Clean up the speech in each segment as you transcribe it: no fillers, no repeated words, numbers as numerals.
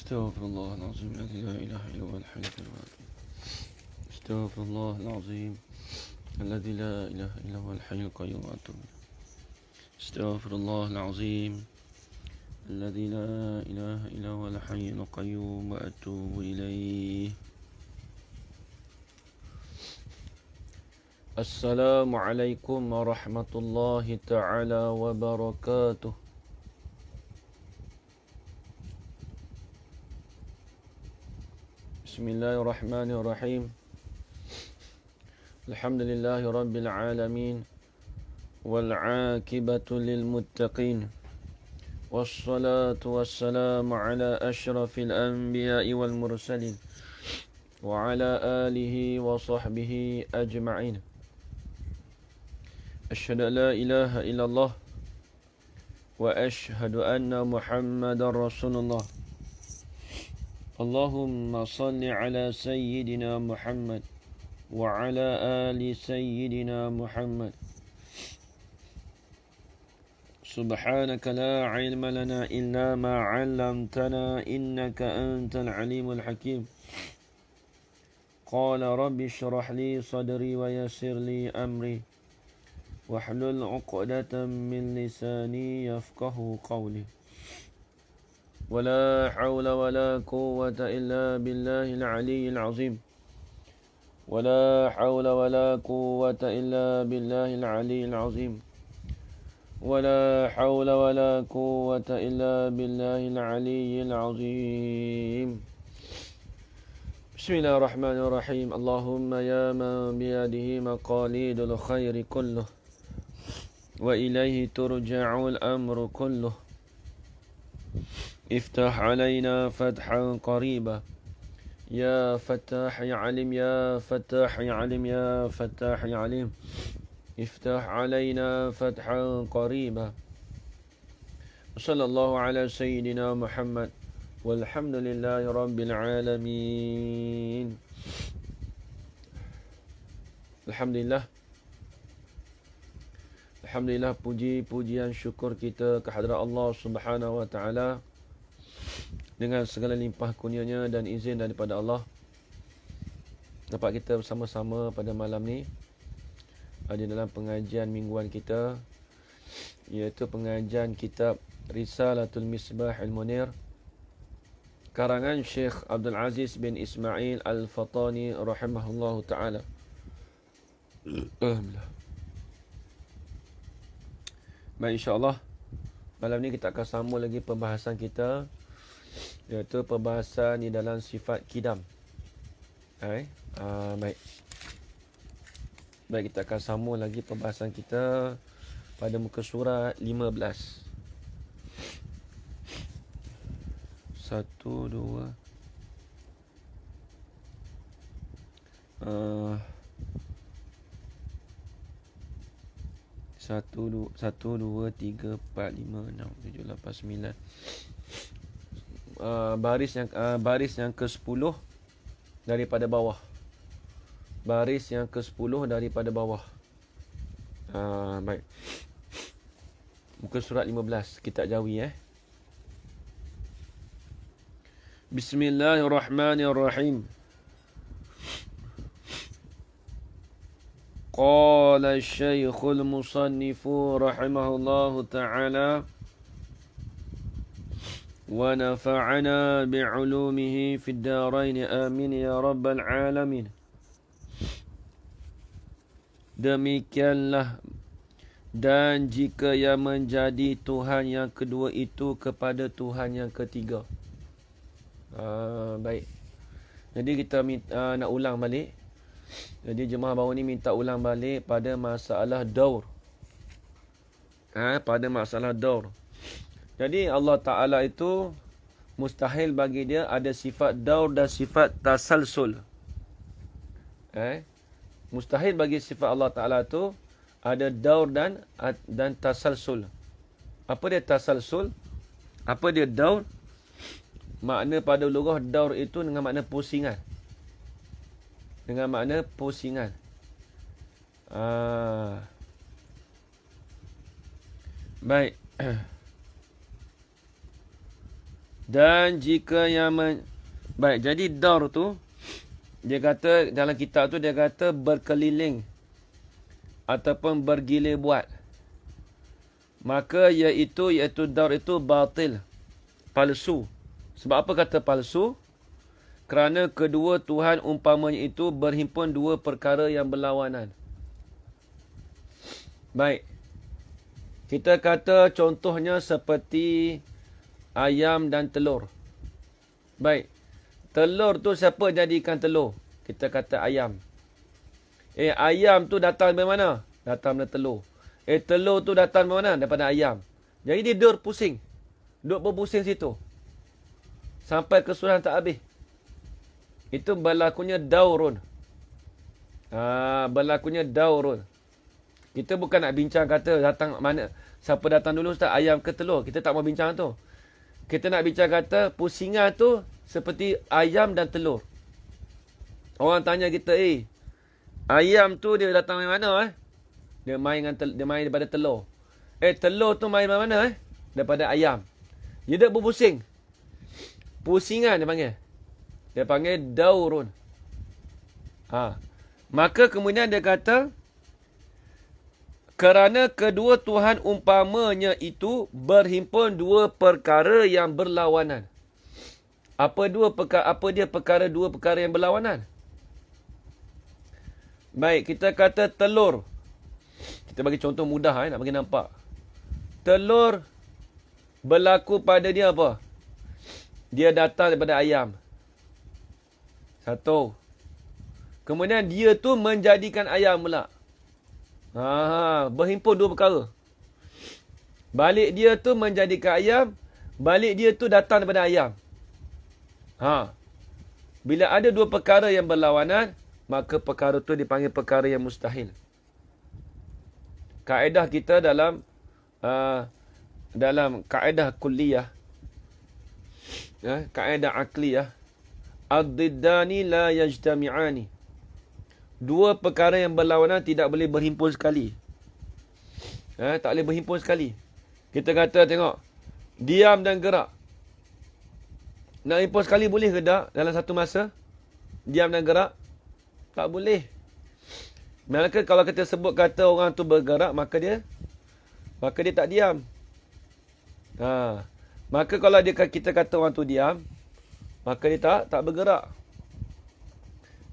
استغفر الله العظيم الذي لا إله إلا هو الحي القيوم. استغفر الله العظيم الذي لا إله إلا هو الحي القيوم وأتوب إليه. استغفر الله العظيم الذي لا إله إلا هو الحي القيوم وأتوب إليه. السلام عليكم ورحمة الله تعالى وبركاته. بسم الله الرحمن الرحيم. الحمد لله رب العالمين والعاقبة للمتقين والصلاة والسلام على أشرف الأنبياء والمرسلين وعلى آله وصحبه أجمعين. أشهد أن لا إله إلا الله وأشهد أن محمد رسول الله. اللهم صل على سيدنا محمد وعلى آل سيدنا محمد. سبحانك لا علم لنا إلا ما علمتنا إنك أنت العليم الحكيم. قال رب اشرح لي صدري ويسر لي أمري واحلل عقدة من لساني يفقه قولي. ولا حول ولا قوة إلا بالله العلي العظيم. ولا حول ولا قوة إلا بالله العلي العظيم. ولا حول ولا قوة إلا بالله العلي العظيم. بسم الله الرحمن الرحيم. اللهم يا من بيده مقاليد الخير كله وإليه ترجع الأمر كله، افتح علينا فتحا قريبا يا فتاح يا عليم يا فتاح يا عليم يا فتاح يا عليم. افتح علينا فتحا قريبا. صلى الله على سيدنا محمد والحمد لله رب العالمين. Alhamdulillah. Alhamdulillah, puji-pujian syukur kita kehadrat Allah Subhanahu wa taala dengan segala limpah kurnia-Nya dan izin daripada Allah, dapat kita bersama-sama pada malam ni di dalam pengajian mingguan kita, iaitu pengajian kitab Risalatul Misbah al-Munir karangan Syekh Abdul Aziz bin Ismail Al-Fatani rahimahullahu taala. Alhamdulillah. Baik, insya-Allah malam ni kita akan sambung lagi pembahasan kita, iaitu pembahasan di dalam sifat kidam. Baik. Baik, kita akan sambung lagi pembahasan kita pada muka surat 15. 1 2 1 2 3 4 5 6 7 8 9. Baris yang ke-10 daripada bawah. Baris yang ke-10 daripada bawah. Baik. Muka surat 15, kitab Jawi. Bismillahirrahmanirrahim. Qala Syekhul Musannifu rahimahullahu ta'ala wa nafa'ana bi'ulumihi fid darain amin ya rabbal alamin. Demikianlah, dan jika yang menjadi Tuhan yang kedua itu kepada Tuhan yang ketiga. Baik. Jadi kita nak ulang balik. Jadi jemaah baru ni minta ulang balik pada masalah daur. Pada masalah daur. Jadi Allah Ta'ala itu mustahil bagi dia ada sifat daur dan sifat tasalsul. Mustahil bagi sifat Allah Ta'ala itu ada daur dan tasalsul. Apa dia tasalsul? Apa dia daur? Makna pada lughah daur itu dengan makna pusingan. Dengan makna pusingan. Baik. Dan jika yang baik, jadi daur tu dia kata dalam kitab tu dia kata berkeliling ataupun bergilir buat. Maka iaitu daur itu batil, palsu. Sebab apa kata palsu? Kerana kedua Tuhan umpamanya itu berhimpun dua perkara yang berlawanan. Baik. Kita kata contohnya seperti ayam dan telur. Baik. Telur tu siapa jadikan telur? Kita kata ayam. Ayam tu datang dari mana? Datang dari telur. Telur tu datang dari mana? Daripada ayam. Jadi dia duduk pusing. Duduk berpusing situ. Sampai kesudahan tak habis. Itu berlakunya daurun. Berlakunya daurun. Kita bukan nak bincang kata datang mana, siapa datang dulu Ustaz, ayam ke telur. Kita tak mau bincang tu. Kita nak bincang kata pusingan tu seperti ayam dan telur. Orang tanya kita, ayam tu dia datang dari mana? Dia main daripada telur. Telur tu main dari mana? Daripada ayam. Dia dah berpusing. Pusingan dia panggil. Dia panggil daurun. Maka kemudian dia kata, kerana kedua Tuhan umpamanya itu berhimpun dua perkara yang berlawanan. Apa dia dua perkara yang berlawanan? Baik, kita kata telur. Kita bagi contoh mudah nak bagi nampak. Telur berlaku pada dia apa? Dia datang daripada ayam. Satu. Kemudian dia tu menjadikan ayam pula. Berhimpun dua perkara. Balik dia tu menjadikan ayam. Balik dia tu datang daripada ayam. Bila ada dua perkara yang berlawanan, maka perkara tu dipanggil perkara yang mustahil. Kaedah kita dalam kaedah kulliyah, kaedah akliyah, ad-diddani la yajtami'ani. Dua perkara yang berlawanan tidak boleh berhimpun sekali. Tak boleh berhimpun sekali. Kita kata tengok, diam dan gerak. Nak himpun sekali boleh ke tak dalam satu masa? Diam dan gerak? Tak boleh. Maka kalau kita sebut kata orang tu bergerak, maka dia tak diam. Maka kalau kita kata orang tu diam, maka dia tak bergerak.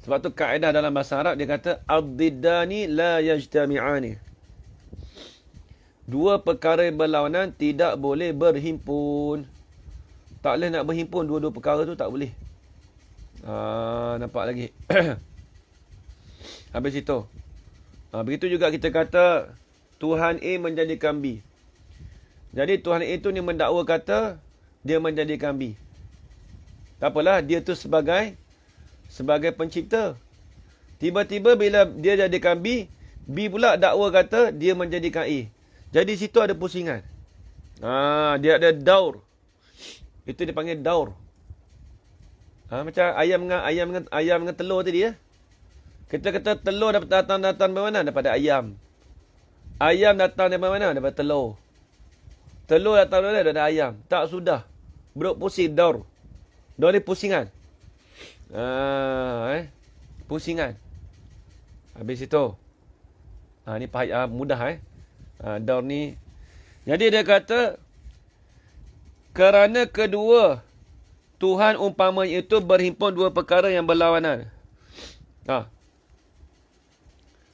Sebab tu kaedah dalam bahasa Arab dia kata ad-diddani la yajtami'ani. Dua perkara yang berlawanan tidak boleh berhimpun. Tak boleh nak berhimpun dua-dua perkara tu, tak boleh. Nampak lagi. Habis itu. Begitu juga kita kata Tuhan A menjadikan B. Jadi Tuhan A tu ni mendakwa kata dia menjadikan B. Tak apalah, dia tu sebagai pencipta. Tiba-tiba bila dia jadikan B, B pula dakwa kata dia menjadikan A. Jadi situ ada pusingan. Dia ada daur. Itu dipanggil daur. Macam ayam dengan telur tadi ya. Kita kata telur datang dari mana? Daripada ayam. Ayam datang dari mana? Daripada telur. Telur datang dari mana? Daripada ayam. Tak sudah. Beruk pusing daur. Daur ni pusingan. Pusingan. Habis itu. Ni mudah daur ni. Jadi dia kata, kerana kedua Tuhan umpamanya itu berhimpun dua perkara yang berlawanan.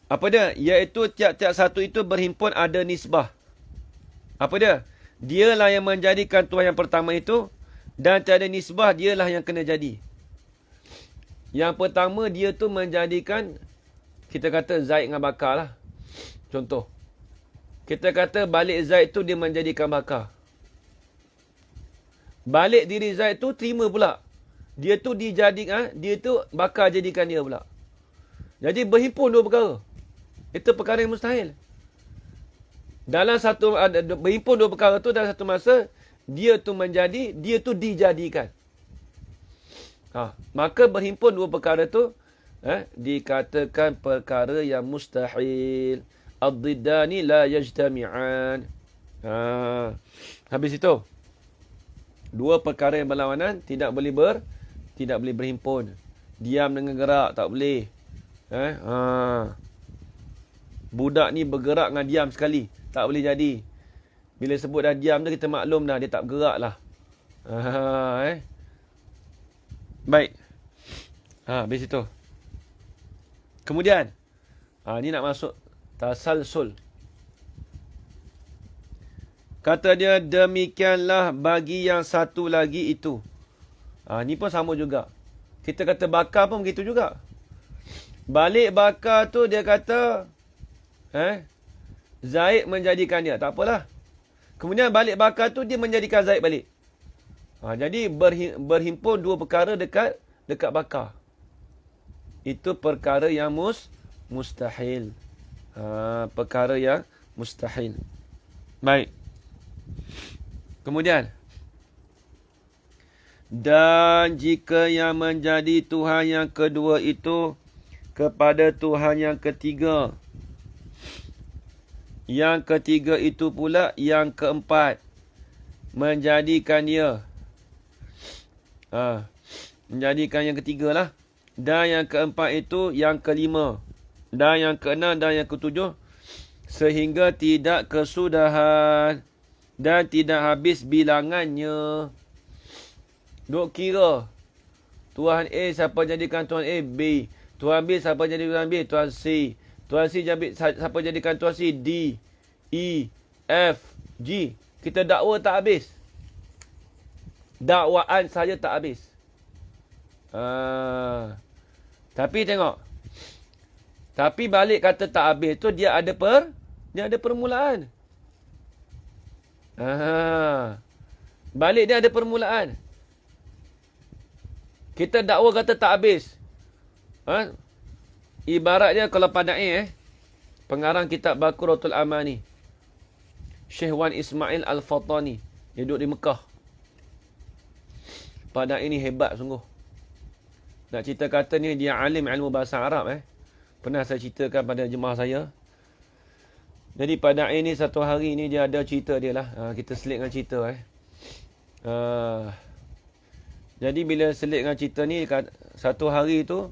Apa dia? Iaitu tiap-tiap satu itu berhimpun ada nisbah. Apa dia? Dialah yang menjadikan Tuhan yang pertama itu, dan tiada nisbah dialah yang kena jadi. Yang pertama dia tu menjadikan, kita kata Zaid dengan Bakar lah. Contoh. Kita kata balik Zaid tu dia menjadikan Bakar. Balik diri Zaid tu terima pula. Dia tu dia tu Bakar jadikan dia pula. Jadi berhimpun dua perkara. Itu perkara yang mustahil. Dalam berhimpun dua perkara tu dalam satu masa, dia tu menjadi, dia tu dijadikan. Maka berhimpun dua perkara tu dikatakan perkara yang mustahil. Ad-diddani la yajtami'an. Habis itu. Dua perkara yang berlawanan tidak boleh berhimpun. Diam dengan gerak tak boleh. Budak ni bergerak dengan diam sekali, tak boleh jadi. Bila sebut dah diam tu kita maklum dah dia tak bergerak lah. Baik. Habis itu. Kemudian ni nak masuk tasalsul. Kata dia, demikianlah bagi yang satu lagi itu. Ni pun sama juga. Kita kata bakar pun begitu juga. Balik bakar tu dia kata, Zaid menjadikan dia. Tak apalah. Kemudian balik bakar tu dia menjadikan Zaid balik. Jadi berhimpun dua perkara dekat bakar. Itu perkara yang mustahil. Perkara yang mustahil. Baik. Kemudian, dan jika yang menjadi Tuhan yang kedua itu kepada Tuhan yang ketiga, yang ketiga itu pula yang keempat menjadikan dia, menjadikan yang ketiga lah, dan yang keempat itu yang kelima, dan yang keenam dan yang ketujuh, sehingga tidak kesudahan dan tidak habis bilangannya. Duk kira. Tuhan A siapa jadikan Tuhan A? B. Tuhan B siapa jadikan Tuhan B? Tuhan C. Tuhan C siapa jadikan Tuhan C? D. E. F. G. Kita dakwa tak habis. Dakwaan saja tak habis. Tapi tengok. Tapi balik kata tak habis tu dia ada permulaan. Balik dia ada permulaan. Kita dakwa kata tak habis. Ibaratnya kalau Padai pengarang kitab Baqaratul Amani, Syekh Wan Ismail Al-Fatani, dia duduk di Mekah. Padai ni hebat sungguh. Nak cerita kata ni dia alim ilmu bahasa Arab. Pernah saya ceritakan pada jemaah saya. Jadi Padai ni satu hari ni dia ada cerita dia lah. Kita selit dengan cerita. Jadi bila selit dengan cerita ni, satu hari tu,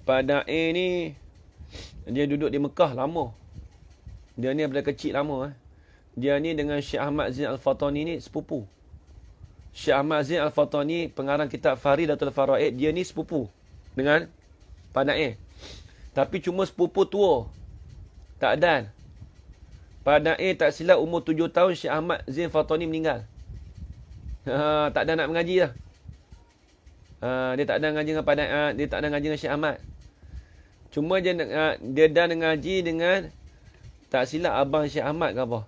Padai ni, dia duduk di Mekah lama. Dia ni daripada kecil lama. Dia ni dengan Syekh Ahmad Zain Al-Fatani ni sepupu. Syekh Ahmad Zain Al-Fatani, pengarang kitab Faridatul Faraid, dia ni sepupu dengan Padai. Tapi cuma sepupu tua. Tak dan. Padai tak silap umur 7 tahun Syekh Ahmad Zain Fatani meninggal. Tak ada nak mengaji lah. Dia tak ada mengaji dengan Padai. Dia tak ada mengaji dengan Syekh Ahmad. Cuma dia dah mengaji dengan, tak silap abang Syekh Ahmad ke apa.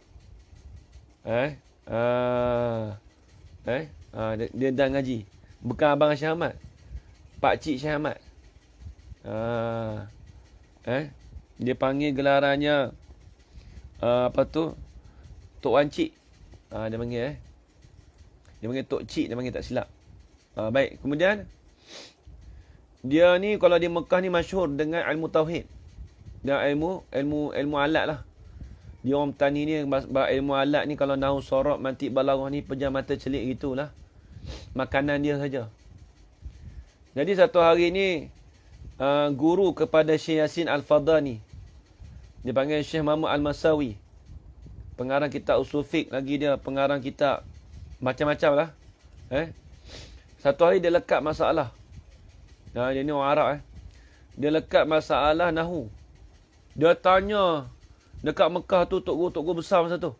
Dia dah mengaji. Bukan abang Syekh Ahmad. Pakcik Syekh Ahmad. Dia panggil gelarannya Tok Wan Cik. Dia panggil Dia panggil Tok Cik, dia panggil tak silap. Baik, kemudian dia ni kalau di Mekah ni masyhur dengan ilmu tauhid. Dan ilmu alat lah. Dia orang petani ni ilmu alat ni, kalau nahu sorab mantik balaghah ni pejam mata celik gitulah. Makanan dia saja. Jadi satu hari ni guru kepada Syekh Yasin Al-Fadani. Dia panggil Syekh Muhammad Al-Masawi. Pengarang kitab Usul Fiqh lagi dia, pengarang kitab macam-macam lah. Satu hari dia lekat masalah. Dia ni orang Arab. Dia lekat masalah nahu. Dia tanya dekat Mekah tu tok guru besar masa tu.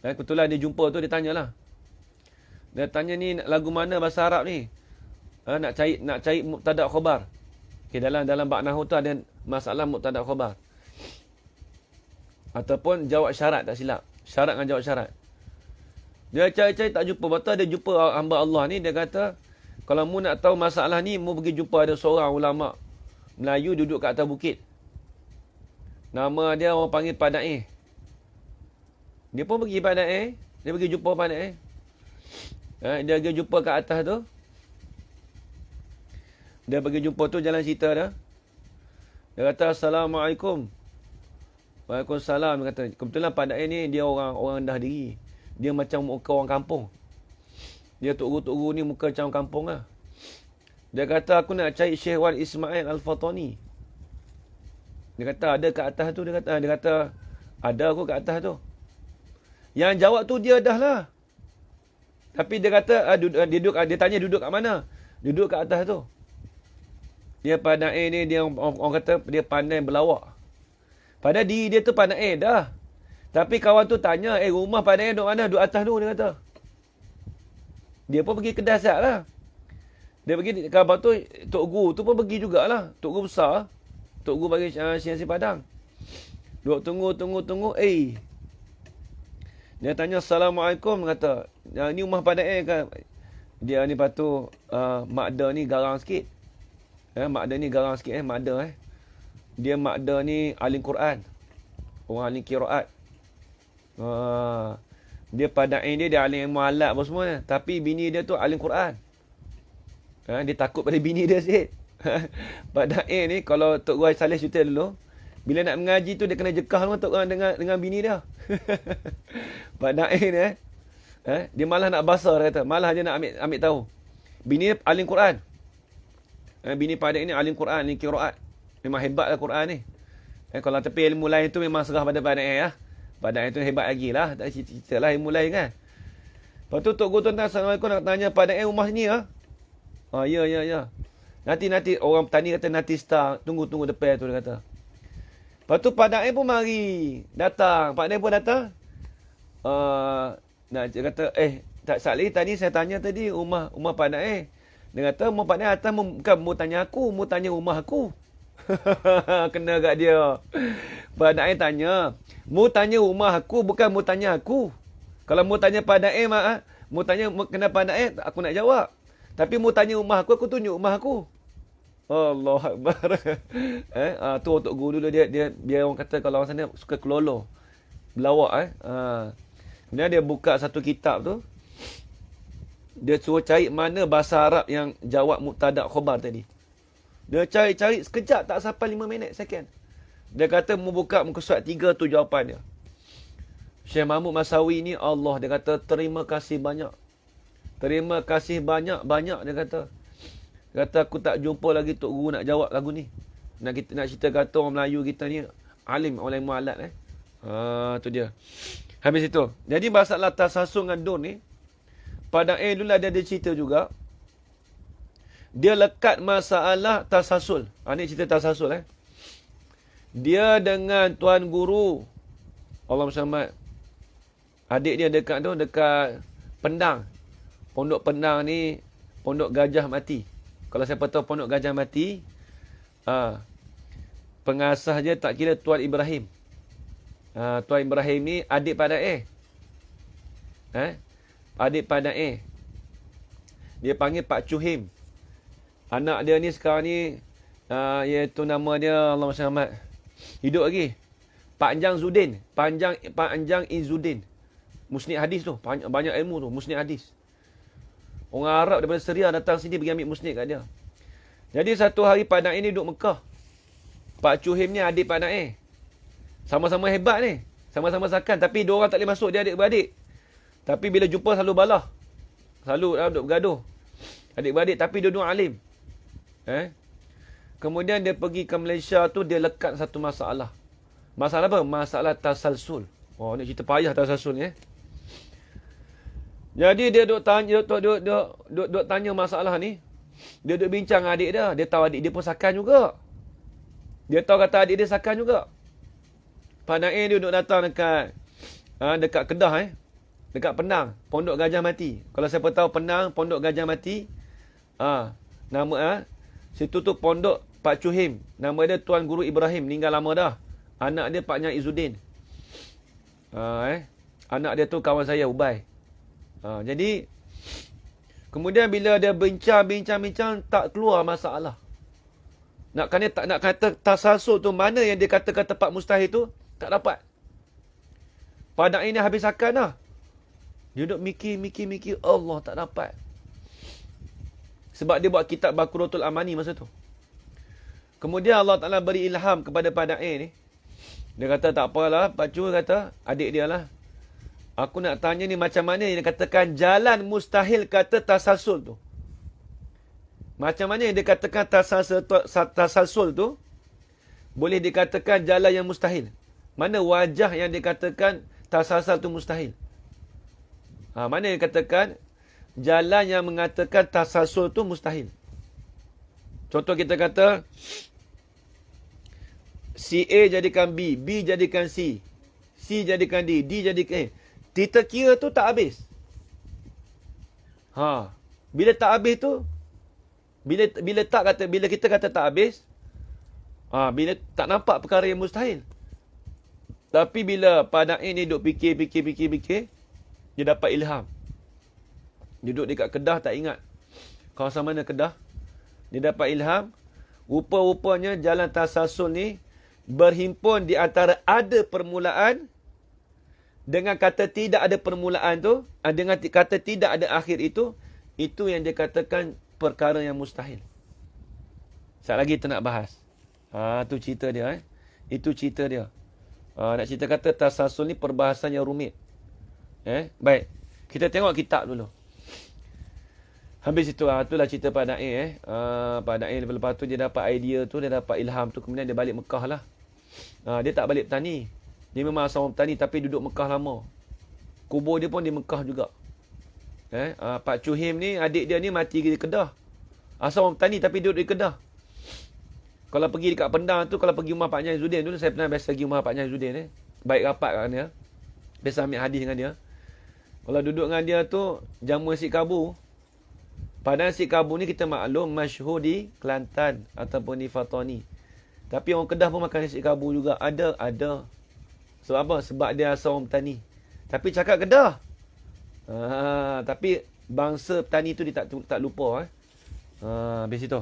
Kebetulan dia jumpa tu, dia tanyalah. Dia tanya ni lagu mana bahasa Arab ni? Nak cari mubtada' khabar. Okay, dalam bab nahwu tu ada masalah mubtada' khabar. Ataupun jawab syarat, tak silap. Syarat dengan jawab syarat. Dia cari-cari tak jumpa. Betul dia jumpa hamba Allah ni, dia kata, kalau mu nak tahu masalah ni, mu pergi jumpa ada seorang ulama Melayu duduk kat atas bukit. Nama dia orang panggil Padai. Dia pun pergi Padai. Dia pergi jumpa Padai. Dia pergi jumpa kat atas tu. Dia pergi jumpa tu, jalan cerita dah. Dia kata, Assalamualaikum. Waalaikumsalam. Dia kata, kebetulan Pak Daim ni dia orang rendah diri. Dia macam muka orang kampung. Dia tok-guru ni muka macam kampung lah. Dia kata, aku nak cari Syekh Wan Ismail Al-Fatani. Dia kata, ada kat atas tu. Dia kata, ada aku kat atas tu. Yang jawab tu dia dah lah. Tapi dia kata, dia tanya duduk kat mana? Duduk kat atas tu. Dia Pak Daim ni, dia orang kata, dia pandai berlawak. Padahal diri dia tu pandai dah. Tapi kawan tu tanya, rumah Pak Daim duduk mana? Duduk atas tu, dia kata. Dia pun pergi kedai siap lah. Dia pergi, kawan tu, Tok Guru tu pun pergi jugalah. Tok Guru besar. Tok Guru bagi Nasi Padang. Duduk tunggu. Dia tanya, Assalamualaikum. Kata, ni rumah Pak Daim kan? Dia ni patut, Makda ni garang sikit. Makda ni garang sikit, Makda. Dia Makda ni alim Quran. Orang alim qiraat. Dia Pak Daim dia alim mualaf apa semua. Tapi bini dia tu alim Quran. Dia takut pada bini dia sikit. Pak Daim ni kalau Tok Guru Saleh cerita dulu, bila nak mengaji tu dia kena jekah Tok Guru dengan bini dia. Pak Daim ni dia malah nak basah, dia kata. Malah dia nak ambil tahu. Bini dia alim Quran. Bini Pak Daim ni alim Quran, alim qiraat. Memang hebatlah Quran ni. Kalau tapi ilmu lain tu memang serah pada Pak Daim ya. Pak Daim tu hebat lagi lah. Tak cerita lah ilmu lain kan. Lepas tu Tok Guru tuan-tuan, Assalamualaikum, nak tanya Pak Daim rumah sini ya. Ya. Nanti orang petani kata nanti start. Tunggu depan tu, dia kata. Lepas tu Pak Daim pun mari. Datang. Pak Daim pun datang. Dia kata, tak Salih, tadi saya tanya tadi rumah Pak Daim. Dia kata, rumah Pak Daim atas bukan mau tanya aku, mau tanya rumah aku. Kena kat dia. Pak Daim tanya, mau tanya rumah aku, bukan mau tanya aku. Kalau mau tanya Pak Daim, mau tanya kena Pak Daim, aku nak jawab. Tapi mau tanya rumah aku tunjuk rumah aku. Allah Akbar. Tu Tok Guru dulu dia orang kata kalau orang sana suka kelolo. Berlawak Kemudian dia buka satu kitab tu. Dia suruh cari mana bahasa Arab yang jawab mubtada khabar tadi. Dia cari sekejap tak sampai 5 minit second. Dia kata mau buka muka surat 3 tu jawapan dia. Syekh Mahmud Masawi ni Allah, dia kata terima kasih banyak. Terima kasih banyak dia kata. Dia kata aku tak jumpa lagi Tok Guru nak jawab lagu ni. Nak cerita kata orang Melayu kita ni alim, orang mualat tu dia. Habis itu. Jadi masalah tasasul dengan dun ni, pada dulu ada cerita juga. Dia lekat masalah tasasul. Ni cerita tasasul Dia dengan Tuan Guru Allah Muhammad. Adik dia dekat Pendang. Pondok Pendang ni Pondok Gajah Mati. Kalau siapa tahu Pondok Gajah Mati, pengasas dia tak kira Tuan Ibrahim. Tuan Ibrahim ni adik Pak Daim. Adik Pak Daim. Dia panggil Pak Chuhim. Anak dia ni sekarang ni, iaitu nama dia Allah Muhammad. Hidup lagi. Pak Anjang Zudin. Pak Anjang Izzuddin. Musnid hadis tu. Banyak ilmu tu. Musnid hadis. Orang Arab daripada Syria datang sini pergi ambil musnid kat dia. Jadi satu hari Pak Daim ni duduk Mekah. Pak Chuhim ni adik Pak Daim. Sama-sama hebat ni. Sama-sama sakan. Tapi dua orang tak boleh masuk. Dia adik-beradik. Tapi bila jumpa selalu balah. Selalu duduk bergaduh. Adik-beradik tapi dua-dua alim. Kemudian dia pergi ke Malaysia tu, dia lekat satu masalah. Masalah apa? Masalah tasalsul. Ni cerita payah tasalsul ni. Jadi dia duk tanya masalah ni. Dia duk bincang dengan adik dia. Dia tahu adik dia pun sakan juga. Dia tahu kata adik dia sakan juga. Pak Daim dia duk datang dekat Kedah dekat Penang, Pondok Gajah Mati. Kalau siapa tahu Penang, Pondok Gajah Mati. Nama situ tu Pondok Pak Chuhim. Nama dia Tuan Guru Ibrahim, meninggal lama dah. Anak dia Pak Nyang Izzuddin. Anak dia tu kawan saya, Ubay. Jadi kemudian bila dia bincang tak keluar masalah. Nak kata tasasul tu mana yang dia kata tempat mustahil tu tak dapat. Pak Daim ni habis akan dah. Dia duduk mikir Allah tak dapat. Sebab dia buat kitab Baqaratul Amani masa tu. Kemudian Allah Ta'ala beri ilham kepada Pak Daim ni. Dia kata tak apalah, Pak Cu kata, adik dia lah. Aku nak tanya ni macam mana yang dikatakan jalan mustahil kata tasalsul tu. Macam mana yang dikatakan tasalsul tu boleh dikatakan jalan yang mustahil. Mana wajah yang dikatakan tasalsul tu mustahil. Mana yang dikatakan jalan yang mengatakan tasalsul tu mustahil. Contoh kita kata si A jadikan B, B jadikan C, C jadikan D, D jadikan A. Kita kira tu tak habis. Bila tak habis tu, bila kita kata tak habis, bila tak nampak perkara yang mustahil. Tapi bila Pak Naim ni duk fikir, dia dapat ilham. Duduk dekat Kedah tak ingat kawasan mana Kedah. Dia dapat ilham. Rupa-rupanya jalan tasalsul ni berhimpun di antara ada permulaan dengan kata tidak ada permulaan tu, dengan kata tidak ada akhir itu yang dia katakan perkara yang mustahil. Sekejap lagi kita nak bahas. Tu cerita dia. Itu cerita dia. Nak cerita kata tasalsul ni perbahasan yang rumit. Baik. Kita tengok kitab dulu. Habis itu, itulah cerita Pak Naim. Pak Naim lepas tu dia dapat idea tu, dia dapat ilham tu. Kemudian dia balik Mekah lah. Dia tak balik petani. Dia memang asal orang petani tapi duduk Mekah lama. Kubur dia pun di Mekah juga. Pak Cuhim ni, adik dia ni mati di Kedah. Asal orang petani tapi duduk di Kedah. Kalau pergi dekat Pendang tu, kalau pergi rumah Pak Nyai Zudin dulu, saya pernah biasa pergi rumah Pak Nyai Zudin. Baik rapat kat dia. Biasa ambil hadis dengan dia. Kalau duduk dengan dia tu, jamu nasi kabu. Padahal nasi kabu ni kita maklum masyhur di Kelantan ataupun di Fatani. Tapi orang Kedah pun makan nasi kabu juga. Ada. Sebab apa? Sebab dia asal orang petani. Tapi cakap Kedah. Tapi bangsa petani tu dia tak lupa. Habis itu.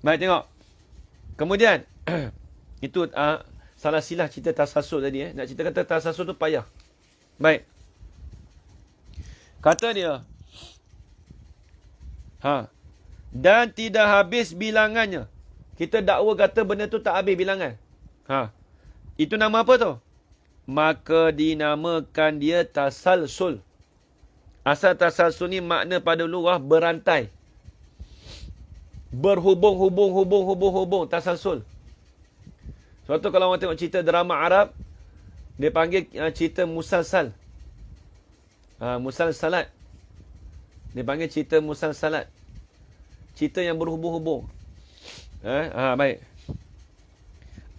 Baik, tengok. Kemudian, itu salah silah cerita tasalsul tadi. Nak cerita kata tasalsul tu payah. Baik. Kata dia. Dan tidak habis bilangannya. Kita dakwa kata benda tu tak habis bilangan. Itu nama apa tu? Maka dinamakan dia tasalsul. Asal tasalsul ni makna pada lughah berantai. Berhubung, tasalsul. Sebab tu kalau orang tengok cerita drama Arab, dia panggil cerita musalsal. Musalsalat. Dia panggil cerita musalsalat. Cerita yang berhubung-hubung. Baik.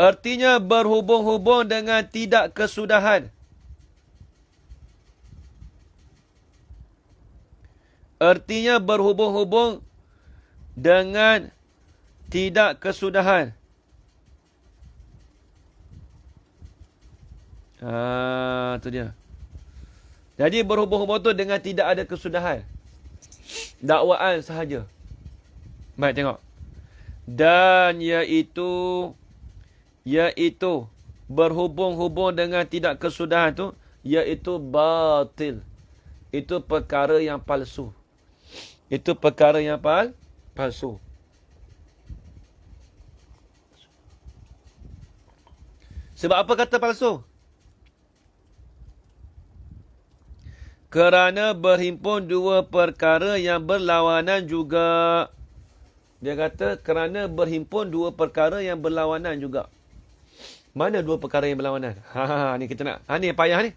Artinya berhubung-hubung dengan tidak kesudahan. Artinya berhubung-hubung dengan tidak kesudahan. Itu dia. Jadi berhubung-hubung tu dengan tidak ada kesudahan. Dakwaan sahaja. Baik, tengok. Dan iaitu berhubung-hubung dengan tidak kesudahan tu, iaitu batil. Itu perkara yang palsu. Itu perkara yang palsu. Sebab apa kata palsu? Kerana berhimpun dua perkara yang berlawanan juga. Dia kata kerana berhimpun dua perkara yang berlawanan juga. Mana dua perkara yang berlawanan? Ni kita nak. Ni payah ni.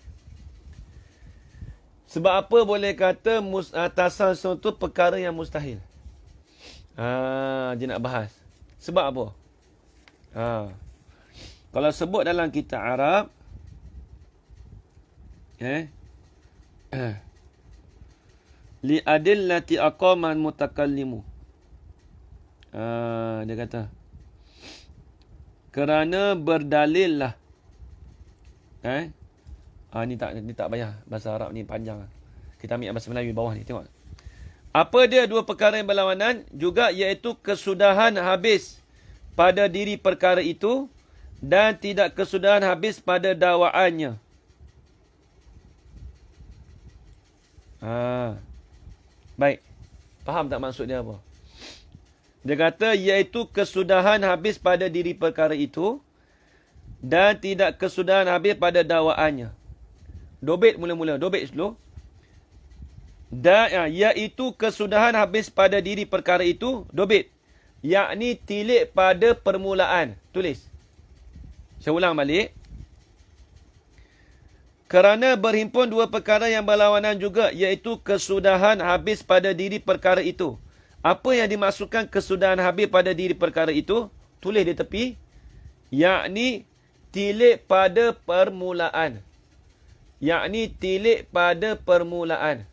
Sebab apa boleh kata tasalsul tu perkara yang mustahil? Dia nak bahas. Sebab apa? Kalau sebut dalam kitab Arab, li adillati aqaman mutakallimu. Dia kata kerana berdalil lah. Ni tak payah. Bahasa Arab ni panjang. Kita ambil bahasa Melayu bawah ni. Tengok. Apa dia dua perkara yang berlawanan? Juga iaitu kesudahan habis pada diri perkara itu dan tidak kesudahan habis pada dakwaannya. Baik. Faham tak maksud dia apa? Dia kata iaitu kesudahan habis pada diri perkara itu dan tidak kesudahan habis pada dakwaannya. Dobit mula-mula, dobit dulu. Dan iaitu kesudahan habis pada diri perkara itu, dobit. Yakni tilik pada permulaan. Tulis. Saya ulang balik. Kerana berhimpun dua perkara yang berlawanan juga, iaitu kesudahan habis pada diri perkara itu. Apa yang dimaksudkan kesudahan habis pada diri perkara itu? Tulis di tepi. Yakni tilik pada permulaan. Yakni tilik pada permulaan.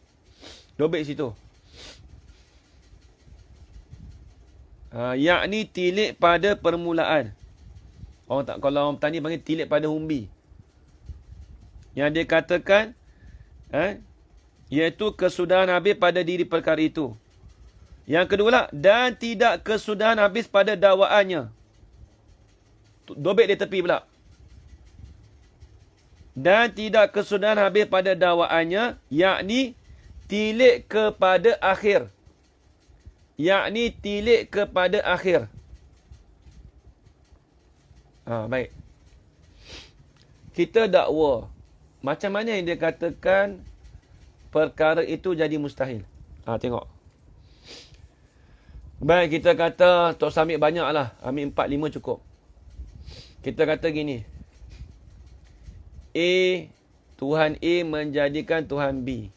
Dobit situ. Yakni tilik pada permulaan. Kalau orang petani panggil tilik pada humbi. Yang dia katakan, iaitu kesudahan habis pada diri perkara itu. Yang kedua lah, dan tidak kesudahan habis pada dakwaannya. Dobit dia tepi pula. Dan tidak kesudahan habis pada dakwaannya, yakni tilik kepada akhir. Yakni tilik kepada akhir. Baik. Kita dakwa. Macam mana yang dia katakan perkara itu jadi mustahil? Tengok. Baik, kita kata tak usah ambil banyak lah. Ambil 4-5 cukup. Kita kata gini. Tuhan A menjadikan Tuhan B.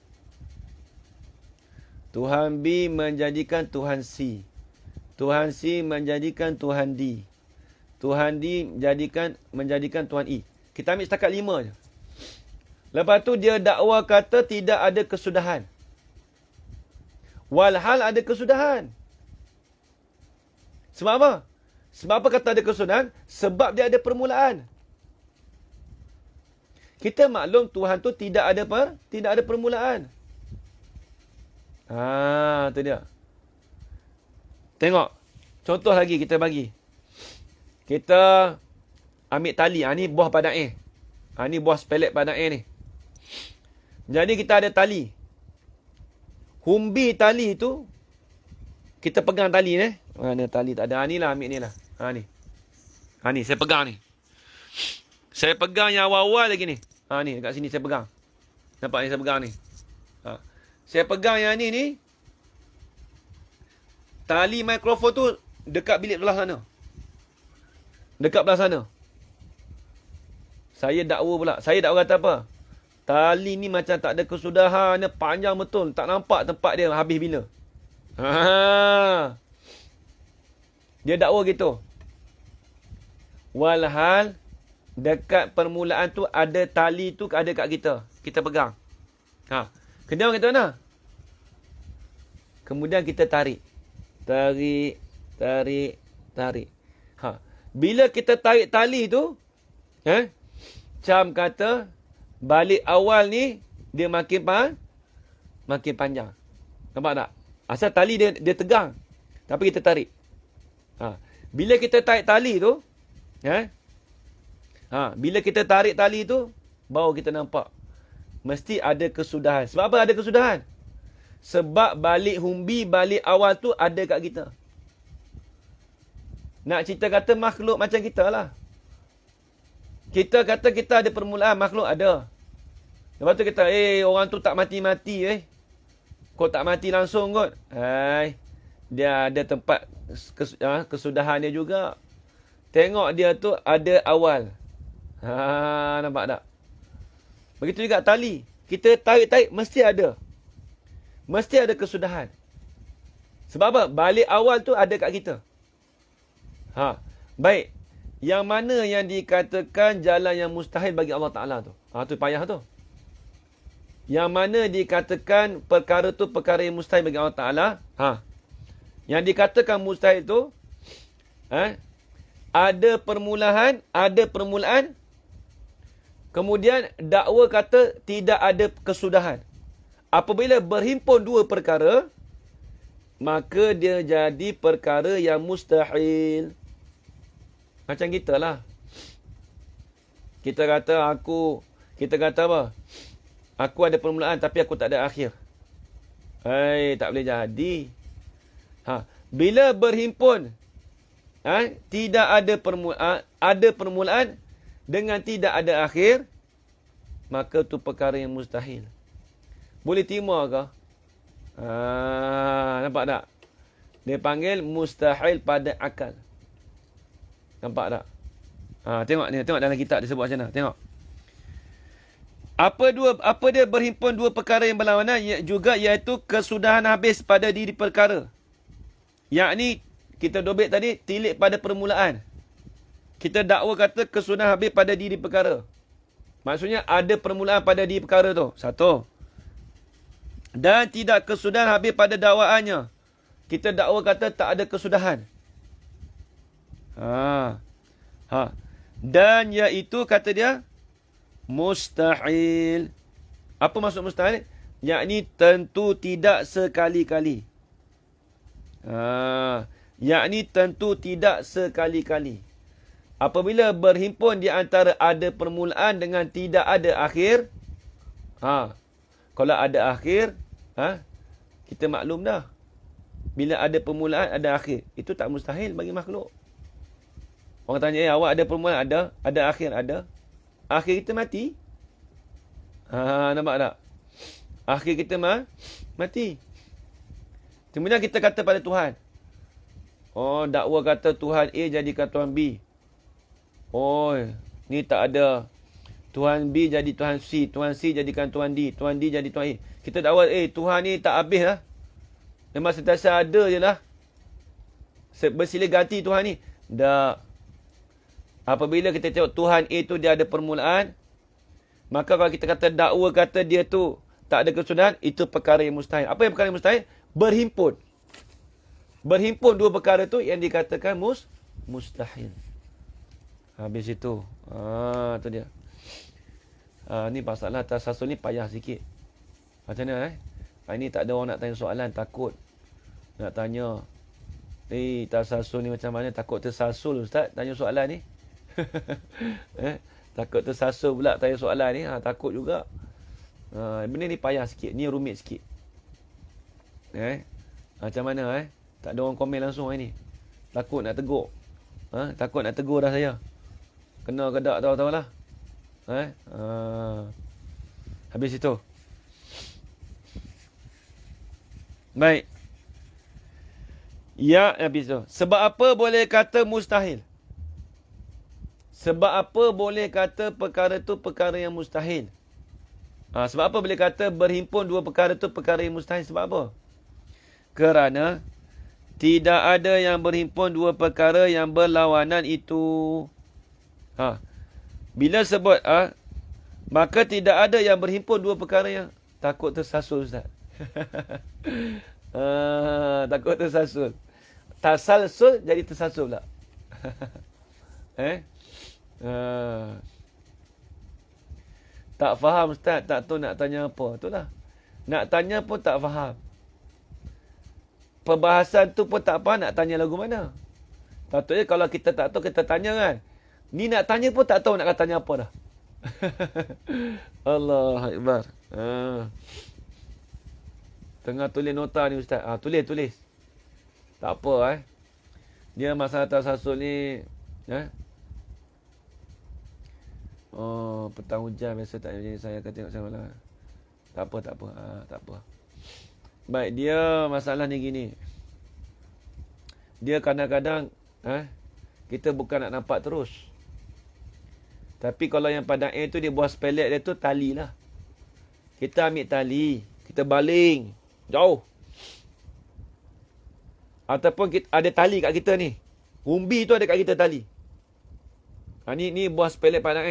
Tuhan B menjadikan Tuhan C. Tuhan C menjadikan Tuhan D. Tuhan D menjadikan Tuhan E. Kita ambil setakat 5 je. Lepas tu dia dakwa kata tidak ada kesudahan. Walhal ada kesudahan. Sebab apa? Sebab apa kata ada kesudahan? Sebab dia ada permulaan. Kita maklum Tuhan tu tidak ada permulaan. Tu dia. Tengok. Contoh lagi kita bagi. Kita ambil tali. Ni buah padang air. Ni buah sepelet padang air ni. Jadi kita ada tali. Humbi tali tu, kita pegang tali ni. Mana tali tak ada. Ni lah, ambil ni lah. Ni. Ni, saya pegang ni. Saya pegang yang awal-awal lagi ni. Ni, dekat sini saya pegang. Nampak ni, saya pegang ni. Saya pegang yang ni. Tali mikrofon tu dekat bilik belah sana. Dekat belah sana. Saya dakwa pula. Saya dakwa kata apa? Tali ni macam tak ada kesudahan. Panjang betul. Tak nampak tempat dia habis bila. Dia dakwa gitu. Walhal dekat permulaan tu ada tali tu ada kat kita. Kita pegang. Kemudian kita mana? Kemudian kita tarik. Tarik. Bila kita tarik tali tu, Cam kata, balik awal ni, dia makin panjang. Nampak tak? Asal tali dia tegang. Tapi kita tarik. Bila kita tarik tali tu, bila kita tarik tali tu, baru kita nampak. Mesti ada kesudahan. Sebab apa ada kesudahan? Sebab balik humbi, balik awal tu ada kat kita. Nak cerita kata makhluk macam kita lah. Kita kata kita ada permulaan, makhluk ada. Lepas tu kita, orang tu tak mati-mati Kau tak mati langsung kot. Dia ada tempat kesudahan dia juga. Tengok dia tu ada awal. Nampak tak? Begitu juga tali. Kita tarik-tarik, mesti ada. Mesti ada kesudahan. Sebab apa? Balik awal tu ada kat kita. Baik. Yang mana yang dikatakan jalan yang mustahil bagi Allah Ta'ala tu? Tu payah tu. Yang mana dikatakan perkara tu perkara yang mustahil bagi Allah Ta'ala? Yang dikatakan mustahil tu, ada permulaan, kemudian dakwa kata tidak ada kesudahan. Apabila berhimpun dua perkara, maka dia jadi perkara yang mustahil. Macam kita lah. Kita kata apa? Aku ada permulaan tapi aku tak ada akhir. Tak boleh jadi. Bila berhimpun, tidak ada permulaan, ada permulaan, dengan tidak ada akhir, maka tu perkara yang mustahil. Boleh terima ke? Nampak tak? Dia panggil mustahil pada akal. Nampak tak? Tengok ni, tengok dalam kitab disebut macam mana. Tengok. Apa dia berhimpun dua perkara yang berlawanan juga, iaitu kesudahan habis pada diri perkara. Yakni kita dobek tadi tilik pada permulaan. Kita dakwa kata kesudahan habis pada diri perkara. Maksudnya ada permulaan pada diri perkara tu. Satu. Dan tidak kesudahan habis pada dakwaannya. Kita dakwa kata tak ada kesudahan. Dan iaitu kata dia mustahil. Apa maksud mustahil? Yakni tentu tidak sekali-kali. Yakni tentu tidak sekali-kali. Apabila berhimpun di antara ada permulaan dengan tidak ada akhir. Kalau ada akhir, kita maklum dah. Bila ada permulaan, ada akhir. Itu tak mustahil bagi makhluk. Orang tanya, awak ada permulaan? Ada akhir? Ada. Akhir kita mati. Nampak tak? Akhir kita mati. Kemudian kita kata pada Tuhan. Dakwa kata Tuhan A jadikan Tuhan B. Ni tak ada. Tuhan B jadi Tuhan C. Tuhan C jadikan Tuhan D. Tuhan D jadi Tuhan A. Kita dakwa, Tuhan ni tak habis lah. Memang sentiasa ada je lah. Bersilih ganti Tuhan ni. Tak. Apabila kita tengok Tuhan A tu dia ada permulaan, maka kalau kita kata dakwa kata dia tu tak ada kesudahan, itu perkara yang mustahil. Apa yang perkara yang mustahil? Berhimpun. Berhimpun dua perkara tu yang dikatakan mustahil. Habis itu. Tu dia. Ni masalah tasasul ni payah sikit. Macam mana ini tak ada orang nak tanya soalan, takut nak tanya. Tasasul ni macam mana? Takut tersasul ustaz tanya soalan ni. Takut tersasul pula tanya soalan ni. Takut juga. Benda ni payah sikit. Ni rumit sikit. Macam mana tak ada orang komen langsung hari ni. Takut nak tegur. Takut nak tegur dah saya. Kena ke tak tahu-tahu lah. Habis itu. Baik. Ya, habis itu. Sebab apa boleh kata mustahil? Sebab apa boleh kata perkara tu perkara yang mustahil? Sebab apa boleh kata berhimpun dua perkara tu perkara yang mustahil? Sebab apa? Kerana tidak ada yang berhimpun dua perkara yang berlawanan itu. Bila sebut maka tidak ada yang berhimpun dua perkara yang takut tersasul ustaz. Takut tersasul. Tasalsul jadi tersasul pula. Tak faham ustaz, tak tahu nak tanya apa. Itulah. Nak tanya pun tak faham. Perbahasan tu pun tak faham, nak tanya lagu mana. Patutnya kalau kita tak tahu, kita tanya kan. Ni nak tanya pun tak tahu nak tanya apa dah. Allah Akbar. Tengah tulis nota ni ustaz. Tulis. Tak apa Dia masalah tasasul ni petang hujan biasa tak jadi saya akan tengok sama lah. Tak apa. Baik, dia masalah ni gini. Dia kadang-kadang kita bukan nak nampak terus. Tapi kalau yang pada air tu dia buat spelek dia tu tali lah. Kita ambil tali, kita baling jauh. Ataupun ada tali kat kita ni. Umbi tu ada kat kita tali. Ni buah spelek padang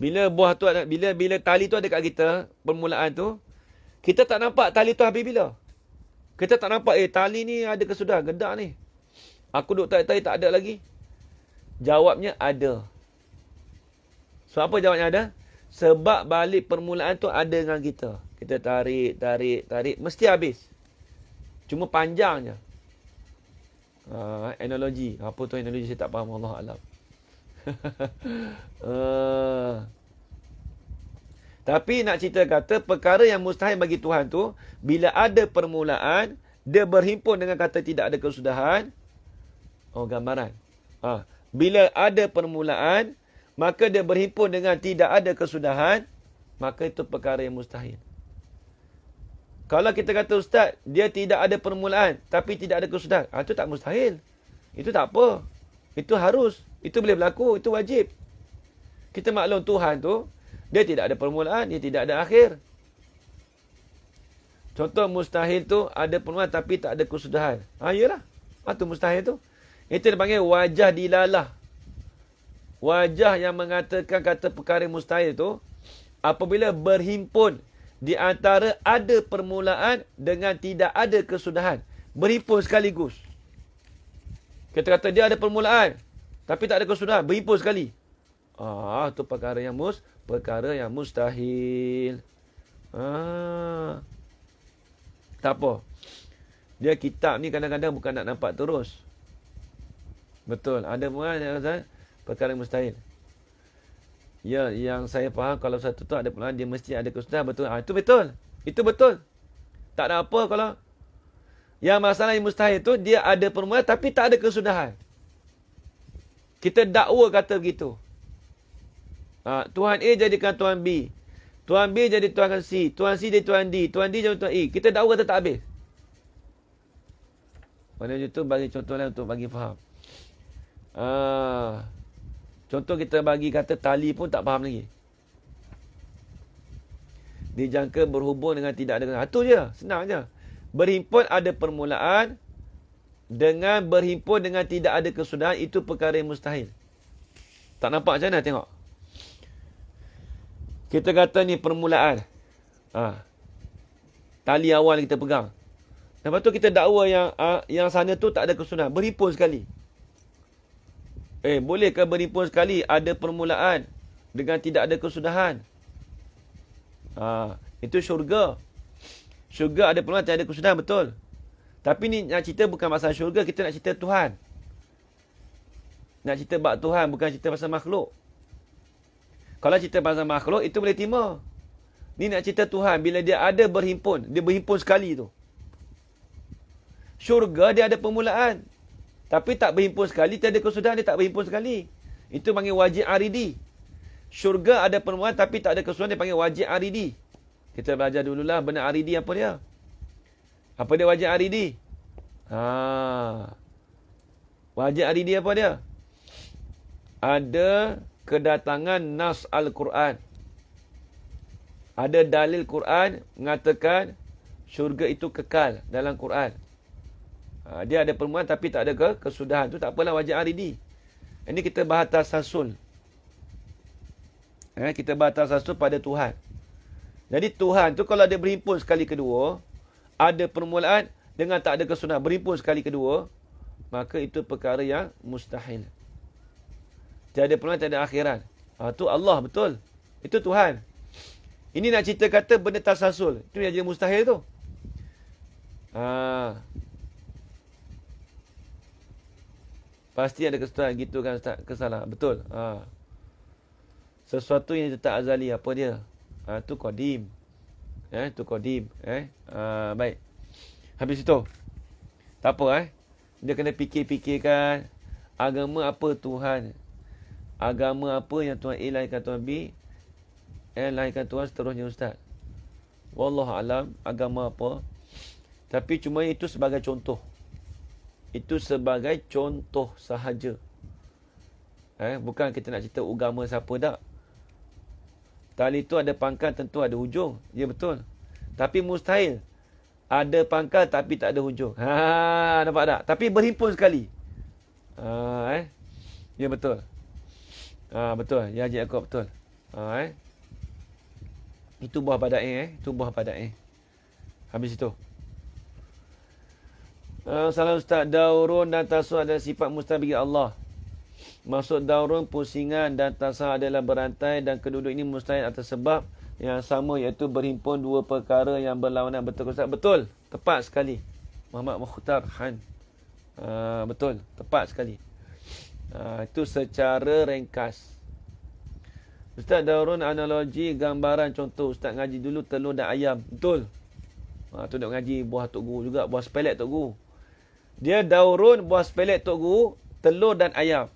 Bila buah tu ada, bila tali tu ada kat kita, permulaan tu, kita tak nampak tali tu habis bila. Kita tak nampak tali ni ada kesudahan, gedak ni. Aku duduk tarik-tarik tak ada lagi. Jawabnya ada. So apa jawabnya ada? Sebab balik permulaan tu ada dengan kita. Kita tarik, mesti habis. Cuma panjangnya. Analogi. Apa tu analogi saya tak faham, Allah alam. Tapi nak cerita kata perkara yang mustahil bagi Tuhan tu, bila ada permulaan, dia berhimpun dengan kata tidak ada kesudahan. Gambaran. Bila ada permulaan, maka dia berhimpun dengan tidak ada kesudahan, maka itu perkara yang mustahil. Kalau kita kata ustaz, dia tidak ada permulaan tapi tidak ada kesudahan, itu tak mustahil. Itu tak apa. Itu harus. Itu boleh berlaku. Itu wajib. Kita maklum Tuhan tu, dia tidak ada permulaan, dia tidak ada akhir. Contoh mustahil tu ada permulaan tapi tak ada kesudahan. Iyalah. Itu mustahil tu. Itu dipanggil wajah dilalah. Wajah yang mengatakan kata perkara mustahil tu, apabila berhimpun di antara ada permulaan dengan tidak ada kesudahan. Berhimpun sekaligus. Kita kata dia ada permulaan tapi tak ada kesudahan. Berhimpun sekali. Itu perkara yang mustahil. Tak apa. Dia kitab ni kadang-kadang bukan nak nampak terus. Betul. Ada perkara yang mustahil. Ya, yang saya faham kalau satu tu ada permulaan, dia mesti ada kesudahan. Betul. Itu betul. Itu betul. Tak ada apa kalau yang masalah yang mustahil tu, dia ada permulaan tapi tak ada kesudahan. Kita dakwa kata begitu. Tuan A jadikan Tuan B. Tuan B jadi Tuan C. Tuan C jadi Tuan D. Tuan D jadi Tuan E. Kita dakwa kata tak habis. Pada itu bagi contoh lain untuk bagi faham. Contoh kita bagi kata tali pun tak faham lagi. Dijangka berhubung dengan tidak ada. Itu je. Senang je. Berhimpun ada permulaan dengan berhimpun dengan tidak ada kesudahan, itu perkara yang mustahil. Tak nampak macam mana? Tengok. Kita kata ni permulaan. Tali awal kita pegang. Lepas tu kita dakwa yang sana tu tak ada kesudahan. Berhimpun sekali. Bolehkah berhimpun sekali ada permulaan dengan tidak ada kesudahan? Itu syurga. Syurga ada permulaan, tak ada kesudahan, betul. Tapi ni nak cerita bukan masalah syurga, kita nak cerita Tuhan. Nak cerita bab Tuhan, bukan cerita pasal makhluk. Kalau cerita pasal makhluk, itu boleh terima. Ni nak cerita Tuhan, bila dia ada berhimpun, dia berhimpun sekali tu. Syurga dia ada permulaan. Tapi tak berhimpun sekali, tak ada kesudahan, dia tak berhimpun sekali. Itu panggil wajib aridi. Syurga ada permulaan tapi tak ada kesudahan, dia panggil wajib aridi. Kita belajar dululah benar aridi apa dia. Apa dia wajib aridi? Wajib aridi apa dia? Ada kedatangan nas Al-Quran. Ada dalil Quran mengatakan syurga itu kekal dalam Quran. Dia ada permulaan tapi tak ada kesudahan. Itu tak apalah wajib aridi. Ini kita bahas tasasul. Kita bahas tasasul pada Tuhan. Jadi Tuhan tu kalau dia berhimpun sekali kedua, ada permulaan dengan tak ada kesudahan, berhimpun sekali kedua, maka itu perkara yang mustahil. Tiada permulaan, tiada akhiran. Tu Allah, betul. Itu Tuhan. Ini nak cerita kata benda tasasul. Itu yang jadi mustahil tu. Pasti ada kesudahan. Gitu kan Ustaz? Kesalah. Betul. Sesuatu yang tak azali. Apa dia? Tu qadim. Tu qadim. Baik. Habis itu. Tak apa. Dia kena fikir-fikirkan. Agama apa Tuhan? Agama apa yang Tuhan A lahirkan Tuhan B? Lahirkan Tuhan seterusnya Ustaz. Wallahualam. Agama apa? Tapi cuma itu sebagai contoh. Itu sebagai contoh sahaja. Bukan kita nak cerita agama siapa tak. Tali itu ada pangkal, tentu ada hujung. Ya betul. Tapi mustahil. Ada pangkal tapi tak ada hujung. Nampak tak? Tapi berhimpun sekali. Ya betul. Betul. Ya Haji Yaakob betul. Itu buah badai. Itu buah badai. Habis itu. Salam Ustaz. Daurun dan tasawuf adalah sifat mustahil bagi Allah. Maksud daurun, pusingan dan tasawuf adalah berantai dan kedua-dua ini mustahil atas sebab yang sama, iaitu berhimpun dua perkara yang berlawanan. Betul Ustaz? Betul. Tepat sekali. Muhammad Mukhtar Han. Betul. Tepat sekali. Itu secara ringkas. Ustaz, daurun analogi gambaran contoh. Ustaz ngaji dulu telur dan ayam. Betul. Tu nak ngaji buah Tok Guru juga. Buah sepelet Tok Guru. Dia daurun, buah sepelet Tok Guru, telur dan ayam.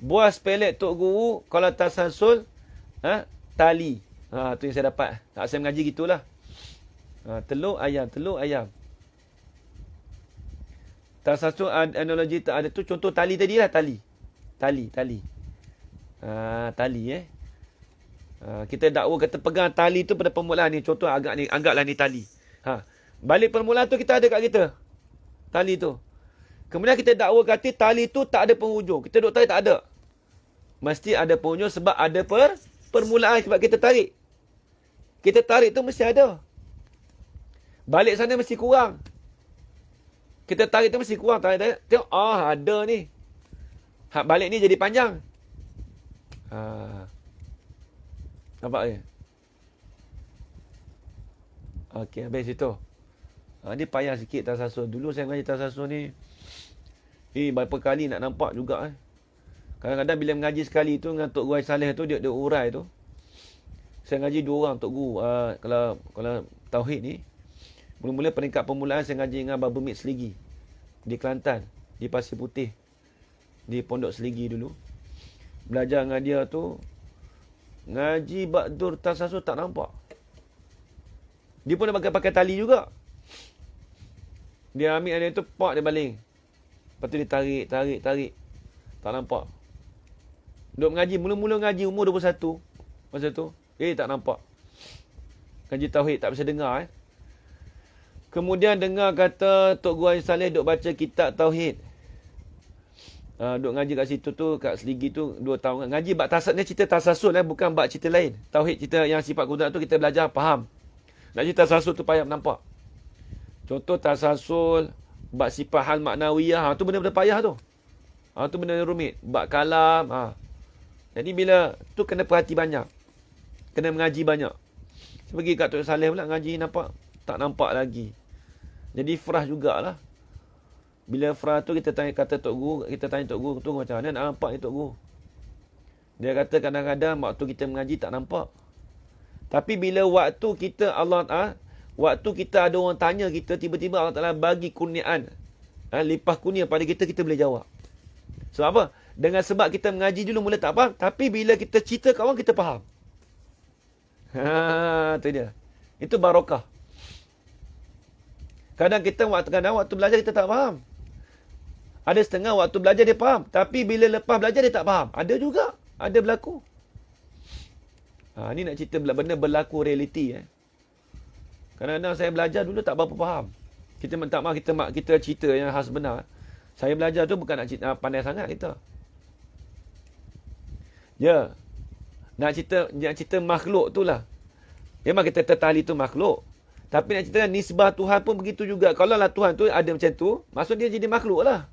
Buah pelet Tok Guru, kalau tasalsul, tali. Tu yang saya dapat. Tak saya mengaji gitulah. Telur ayam. Tasalsul analogi tak ada tu, contoh tali tadi lah, tali. Tali. Kita dakwa kata pegang tali tu pada permulaan ni. Contoh anggaplah ni tali. Balik permulaan tu kita ada kat kita. Tali tu. Kemudian kita dakwa kata tali tu tak ada penghujung. Kita duk tarik tak ada. Mesti ada penghujung sebab ada permulaan sebab kita tarik. Kita tarik tu mesti ada. Balik sana mesti kurang. Kita tarik tu mesti kurang. Tarik. Tengok, ada ni. Balik ni jadi panjang. Nampak ke? Okey, habis itu. Ni payah sikit tasasul. Dulu saya mengaji tasasul ni. Berapa kali nak nampak juga. Kadang-kadang bila mengaji sekali tu dengan Tok Guru Saleh tu, dia urai tu. Saya ngaji 2 orang Tok Guru. Kalau Tauhid ni. Mula-mula peringkat permulaan saya ngaji dengan Abang Bemit Seligi. Di Kelantan. Di Pasir Putih. Di Pondok Seligi dulu. Belajar dengan dia tu. Ngaji Bakdur Tasasul tak nampak. Dia pun dah pakai tali juga. Dia ambil dia tu, pak dia baling. Lepas tu dia tarik. Tak nampak. Duk mengaji, mula-mula ngaji umur 21. Masa tu, tak nampak. Ngaji Tauhid, tak bisa dengar. Kemudian dengar kata Tok Guru Saleh duk baca kitab Tauhid. Duk ngaji kat situ tu, kat Seligi tu 2 tahun. Ngaji bab tasasul ni cerita tasasul bukan bab cerita lain. Tauhid cerita yang sifat kudrat tu kita belajar faham. Nak cerita tasasul tu payah nampak. Contoh tasasul bab sifat hal maknawiyah, tu benda-benda payah tu. Tu benda rumit. Bab kalam, Jadi bila tu kena perhati banyak. Kena mengaji banyak. Saya pergi kat Tok Saleh pula ngaji nampak tak nampak lagi. Jadi frah jugalah. Bila Fra tu kita tanya Tok Guru tu macam mana nak nampak ni Tok Guru. Dia kata kadang-kadang waktu kita mengaji tak nampak. Tapi bila waktu kita waktu kita ada orang tanya kita, tiba-tiba Allah Ta'ala bagi kurniaan. Limpah kurnia pada kita boleh jawab. Sebab apa? Dengan sebab kita mengaji dulu mula tak faham. Tapi bila kita cerita kat orang, kita faham. Tu dia. Itu barakah. Kadang waktu belajar kita tak faham. Ada setengah waktu belajar dia faham. Tapi bila lepas belajar dia tak faham. Ada juga. Ada berlaku. Ni nak cerita benda berlaku realiti. Kadang-kadang saya belajar dulu tak berapa faham. Kita minta maaf, kita cerita yang khas benar. Saya belajar tu bukan nak cerita pandai sangat kita. Ya. Nak cerita makhluk tu lah. Memang kita tertali tu makhluk. Tapi nak cerita nisbah Tuhan pun begitu juga. Kalau lah Tuhan tu ada macam tu, maksud dia jadi makhluk lah.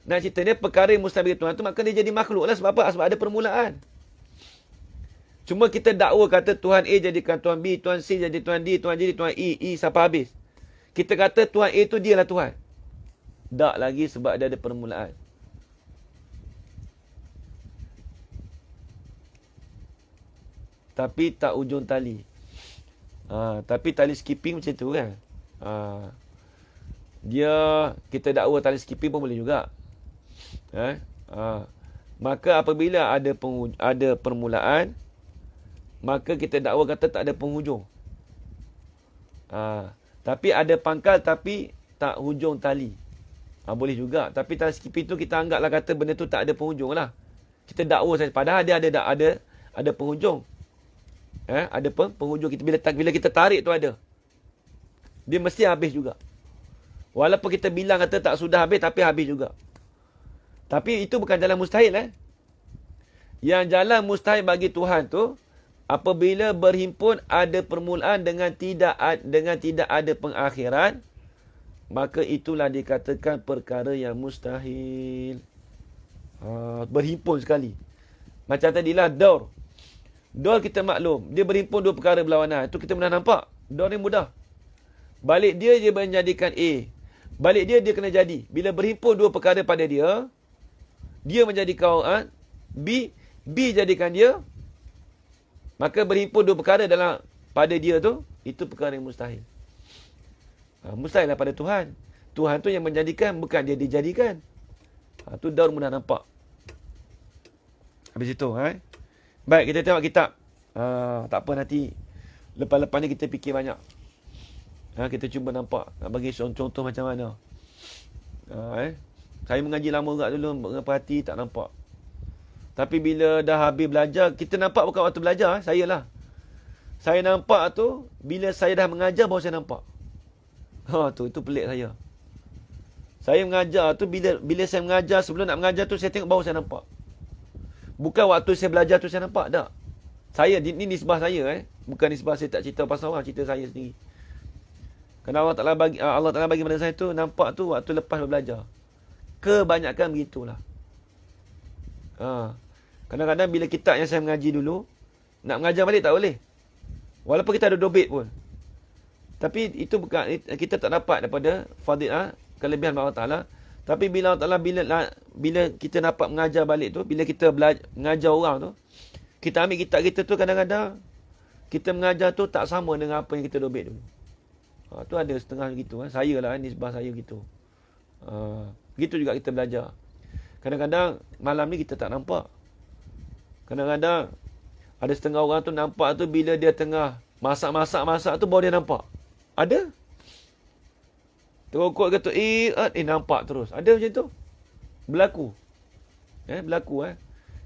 Nak cerita dia perkara yang mustahil bagi Tuhan tu, maka dia jadi makhluk lah. Sebab apa? Sebab ada permulaan. Cuma kita dakwa kata Tuhan A jadikan Tuhan B, Tuhan C jadi Tuhan D, Tuhan jadi Tuhan E sampai habis. Kita kata Tuhan A tu dialah Tuhan. Tak lagi sebab dia ada permulaan. Tapi tak ujung tali. Tapi tali skipping macam tu kan. Kita dakwa tali skipping pun boleh juga. Maka apabila ada permulaan, maka kita dakwa kata tak ada penghujung. Tapi ada pangkal tapi tak hujung tali. Boleh juga. Tapi tali skipping tu kita anggaplah kata benda tu tak ada penghujung lah. Kita dakwa saja. Padahal dia ada penghujung. Ada penghujung. Bila kita tarik tu ada. Dia mesti habis juga. Walaupun kita bilang kata tak sudah habis, tapi habis juga. Tapi itu bukan jalan mustahil. Yang jalan mustahil bagi Tuhan tu, apabila berhimpun ada permulaan dengan tidak ada pengakhiran, maka itulah dikatakan perkara yang mustahil. Berhimpun sekali. Macam tadilah daur. Daur kita maklum. Dia berhimpun 2 perkara berlawanan. Itu kita mudah nampak. Daur ni mudah. Balik dia menjadikan A. Balik dia kena jadi. Bila berhimpun 2 perkara pada dia menjadikan B. B jadikan dia. Maka berhimpun 2 perkara pada dia tu. Itu perkara yang mustahil. Mustahil lah pada Tuhan. Tuhan tu yang menjadikan, bukan dia dijadikan. Tu daur mudah nampak. Habis itu, baik, kita tengok kitab. Tak apa, nanti lepas-lepas ni kita fikir banyak. Kita cuba nampak, nak bagi contoh macam mana. Saya mengaji lama juga dulu, perhati tak nampak. Tapi bila dah habis belajar, kita nampak bukan waktu belajar, saya lah. Saya nampak tu, bila saya dah mengajar baru saya nampak. Itu pelik saya. Saya mengajar tu, bila saya mengajar, sebelum nak mengajar tu, saya tengok baru saya nampak. Bukan waktu saya belajar tu saya nampak, tak. Saya, ni nisbah saya, bukan nisbah saya tak cerita pasal orang, cerita saya sendiri. Kerana Allah Ta'ala bagi pada saya tu, nampak tu waktu lepas belajar. Kebanyakan begitulah. Kadang-kadang bila kitab yang saya mengaji dulu, nak mengajar balik tak boleh. Walaupun kita ada dobit pun. Tapi itu bukan, kita tak dapat daripada fadilah, kelebihan Allah Ta'ala. Tapi bila Allah Ta'ala, bila kita dapat mengajar balik tu, bila kita mengajar orang tu, kita ambil kitab kita tu, kadang-kadang kita mengajar tu tak sama dengan apa yang kita dobit dulu. Tu ada setengah gitu. Saya lah, nisbah saya gitu. Gitu juga kita belajar. Kadang-kadang malam ni kita tak nampak. Kadang-kadang ada setengah orang tu nampak tu bila dia tengah masak tu baru dia nampak. Ada. Terukut kata, nampak terus. Ada macam tu. Berlaku. Berlaku.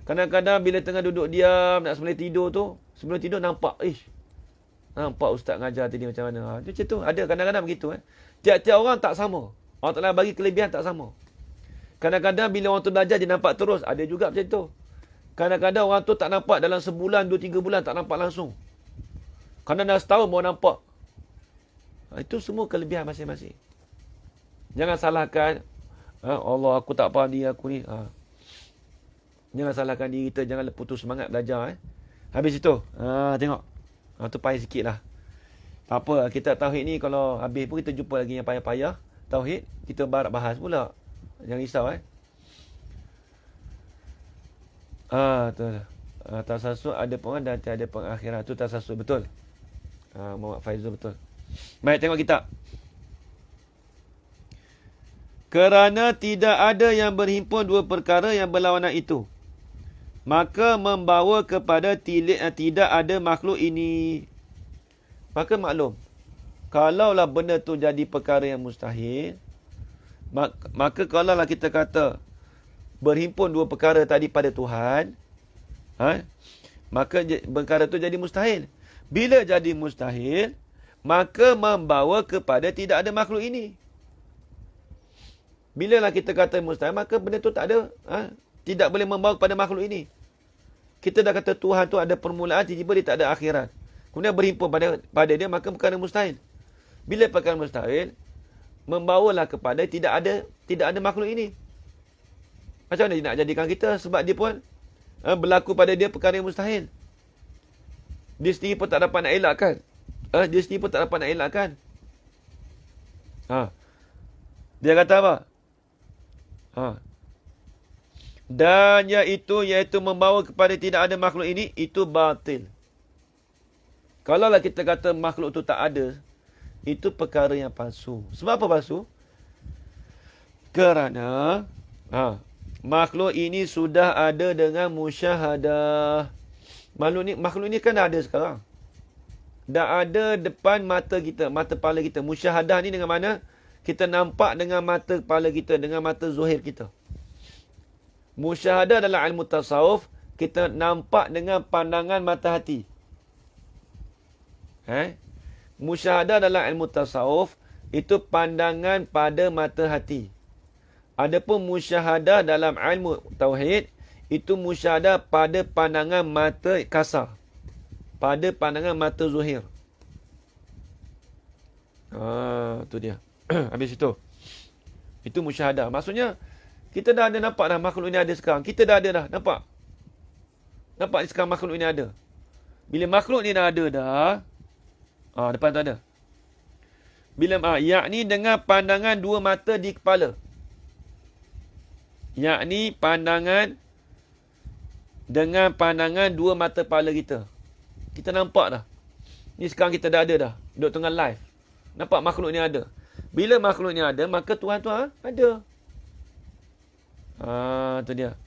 Kadang-kadang bila tengah duduk diam, nak sebelum tidur tu, sebelum tidur nampak, nampak ustaz ngajar tadi macam mana. Macam tu. Ada kadang-kadang begitu. Tiap-tiap orang tak sama. Allah Ta'ala bagi kelebihan tak sama. Kadang-kadang bila orang tu belajar, dia nampak terus. Ada juga macam tu. Kadang-kadang orang tu tak nampak dalam sebulan, 2-3 bulan, tak nampak langsung. Kadang dah setahun baru nampak. Itu semua kelebihan masing-masing. Jangan salahkan, Allah, aku tak faham diri aku ni. Jangan salahkan diri kita, jangan putus semangat belajar. Habis itu, tengok. Tu payah sikit lah. Tak apa, kita tauhid ni kalau habis pun kita jumpa lagi yang payah-payah. Tauhid, kita bahas pula. Jangan risau. Tasasus ada pengan dan tiada pengakhiran. Itu tasasus, betul. Muhammad Faizul, betul. Baik, tengok kitab. Kerana tidak ada yang berhimpun dua perkara yang berlawanan itu, maka membawa kepada tidak ada makhluk ini. Maka maklum, kalaulah benda tu jadi perkara yang mustahil, maka kalaulah kita kata berhimpun dua perkara tadi pada Tuhan, maka perkara tu jadi mustahil. Bila jadi mustahil, maka membawa kepada tidak ada makhluk ini. Bila lah kita kata mustahil, maka benda tu tak ada, tidak boleh membawa kepada makhluk ini. Kita dah kata Tuhan tu ada permulaan, tiba-tiba dia tak ada akhirat. Kemudian berhimpun pada dia, maka perkara mustahil. Bila perkara mustahil, membawalah kepada tidak ada makhluk ini. Macam mana dia nak jadikan kita? Sebab dia pun berlaku pada dia perkara yang mustahil. Dia sendiri pun tak dapat nak elakkan. Dia kata apa? Dan iaitu membawa kepada tidak ada makhluk ini, itu batil. Kalaulah kita kata makhluk tu tak ada, itu perkara yang palsu. Sebab apa palsu? Kerana makhluk ini sudah ada dengan musyahadah. Makhluk ini kan dah ada sekarang. Dah ada depan mata kita, mata kepala kita. Musyahadah ni dengan mana? Kita nampak dengan mata kepala kita, dengan mata zuhir kita. Musyahadah dalam ilmu tasawuf, kita nampak dengan pandangan mata hati. Musyahadah dalam ilmu tasawuf, itu pandangan pada mata hati. Adapun musyahadah dalam ilmu tauhid, itu musyahadah pada pandangan mata kasar. Pada pandangan mata zuhir. Itu dia. Habis itu. Itu musyahadah. Maksudnya, kita dah ada nampak dah makhluk ini ada sekarang. Kita dah ada dah. Nampak? Nampak sekarang makhluk ini ada. Bila makhluk ni dah ada dah. Depan tu ada. Bila yakni dengan pandangan dua mata di kepala. Yakni pandangan dengan pandangan dua mata kepala kita. Kita nampak dah. Ni sekarang kita dah ada dah. Duduk tengah live. Nampak makhluk ni ada. Bila makhluk ni ada, maka Tuhan tu ada. Itu dia.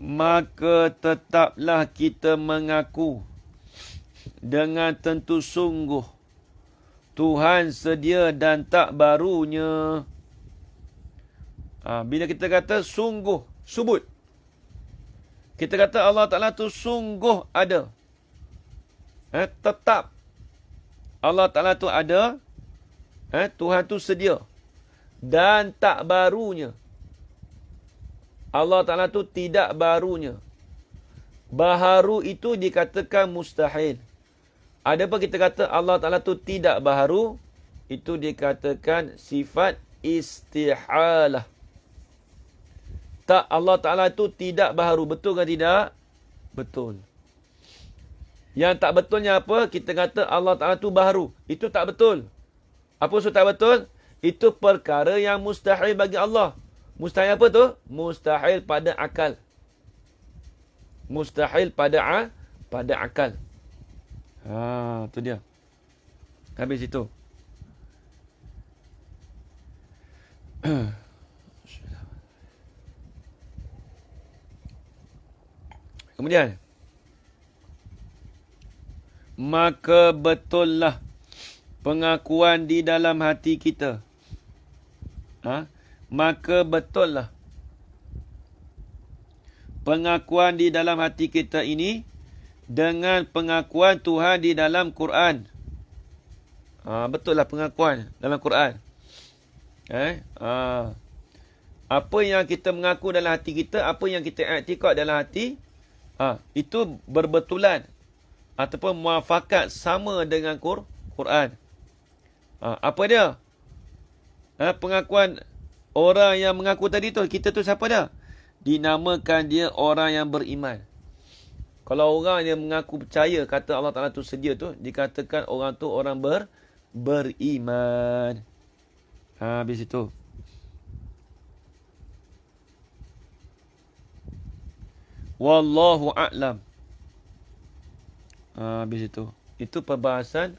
maka tetaplah kita mengaku dengan tentu sungguh Tuhan sedia dan tak barunya. Bila kita kata sungguh, subut. Kita kata Allah Ta'ala tu sungguh ada. Tetap. Allah Ta'ala tu ada. Tuhan tu sedia. Dan tak barunya. Allah Ta'ala tu tidak barunya. Baharu itu dikatakan mustahil. Adapun kita kata Allah Ta'ala tu tidak baharu, itu dikatakan sifat istihalah. Tak, Allah Ta'ala tu tidak baharu. Betul ke tidak? Betul. Yang tak betulnya apa? Kita kata Allah Ta'ala tu baharu. Itu tak betul. Apa maksud tak betul? Itu perkara yang mustahil bagi Allah. Mustahil apa tu? Mustahil pada akal. Mustahil pada akal. Tu dia. Habis itu. Kemudian. Maka betullah pengakuan di dalam hati kita. Maka betullah pengakuan di dalam hati kita ini dengan pengakuan Tuhan di dalam Quran. Betullah pengakuan dalam Quran. Apa yang kita mengaku dalam hati kita, apa yang kita i'tikad dalam hati, itu berbetulan ataupun muafakat sama dengan Quran. Apa dia? Pengakuan orang yang mengaku tadi tu, kita tu siapa dia? Dinamakan dia orang yang beriman. Kalau orang yang mengaku percaya kata Allah Ta'ala tu sedia tu, dikatakan orang tu orang beriman. Habis itu. Wallahu a'lam. Habis itu. Itu perbahasan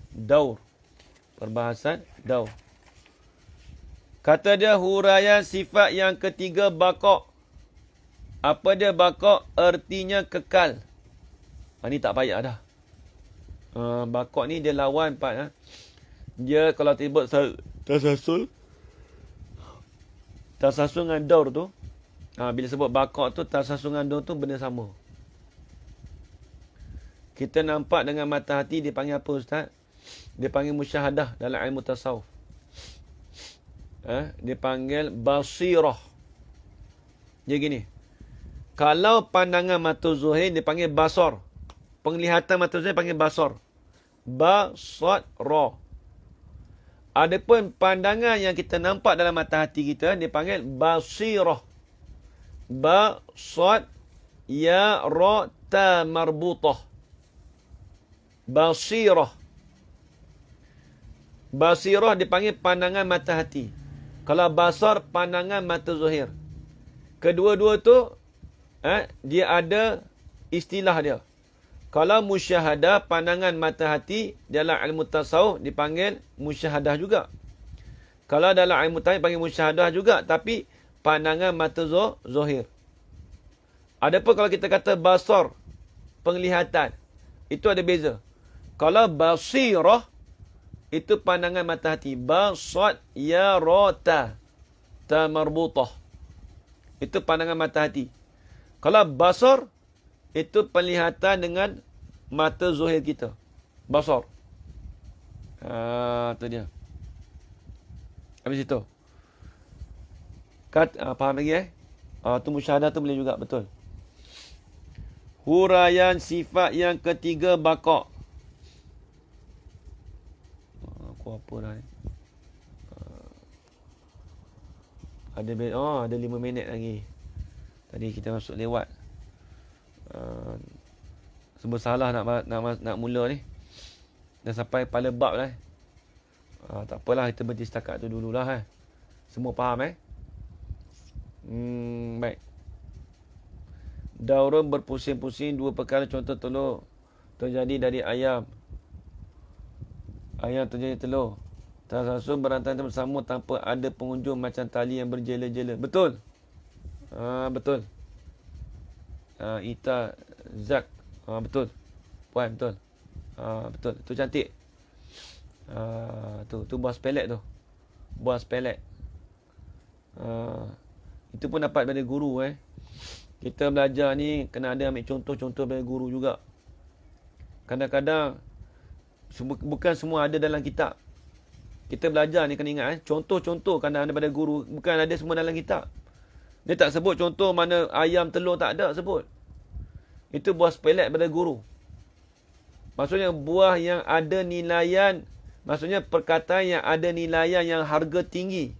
daur. Perbahasan daur. Kata dia huraian sifat yang ketiga baqa'. Apa dia baqa'? Artinya kekal. Ni tak payah dah. Baqa' ni dia lawan part. Dia kalau tiba tasasul dengan daur tu. Bila sebut baqa' tu, tasasul dengan daur tu benda sama. Kita nampak dengan mata hati dia panggil apa Ustaz? Dia panggil musyahadah dalam ilmu tasawuf. Dia panggil basirah. Dia gini. Kalau pandangan mata zuhir dia panggil basar. Penglihatan mata zuhir panggil basar. Basara. Adapun pandangan yang kita nampak dalam mata hati kita dia panggil basirah. Basad ya ra ta marbutah. Basirah. Basirah dipanggil pandangan mata hati. Kalau basar, pandangan mata zuhir. Kedua-dua tu, dia ada istilah dia. Kalau musyahadah, pandangan mata hati, dalam ilmu tasawuf dipanggil musyahadah juga. Kalau dalam ilmu tasawuf dipanggil musyahadah juga, tapi pandangan mata zuhir. Adapun kalau kita kata basar, penglihatan, itu ada beza. Kalau basirah, itu pandangan mata hati. Basad ya rata ta marbutah. Itu pandangan mata hati. Kalau basar, itu penglihatan dengan mata zuhir kita. Basar. Itu dia. Habis itu. Faham lagi tu musyahadah tu boleh juga, betul. Huraian sifat yang ketiga baqa'. Apa dah ni? Ada 5 minit lagi. Tadi kita masuk lewat. Sebab salah nak mula ni. Dah sampai kepala bab lah. Tak apalah, kita berhenti setakat tu dululah. Semua faham baik. Daurun berpusing-pusing, dua perkara contoh telur terjadi dari ayam. Ayam terjadi telur. Tasasul berantai bersama tanpa ada pengunjung macam tali yang berjela-jela. Betul. Betul. Ita Zak. Betul. Puan, betul. Betul. Tu cantik. Tu buah spelek tu. Buah spelek. Itu pun dapat dari guru. Kita belajar ni kena ada ambil contoh-contoh dari guru juga. Kadang-kadang bukan semua ada dalam kitab. Kita belajar ni kena ingat contoh-contoh kadang ada pada guru, bukan ada semua dalam kitab. Dia tak sebut contoh mana ayam telur, tak ada sebut. Itu buah spelek pada guru. Maksudnya buah yang ada nilaian, maksudnya perkataan yang ada nilaian yang harga tinggi.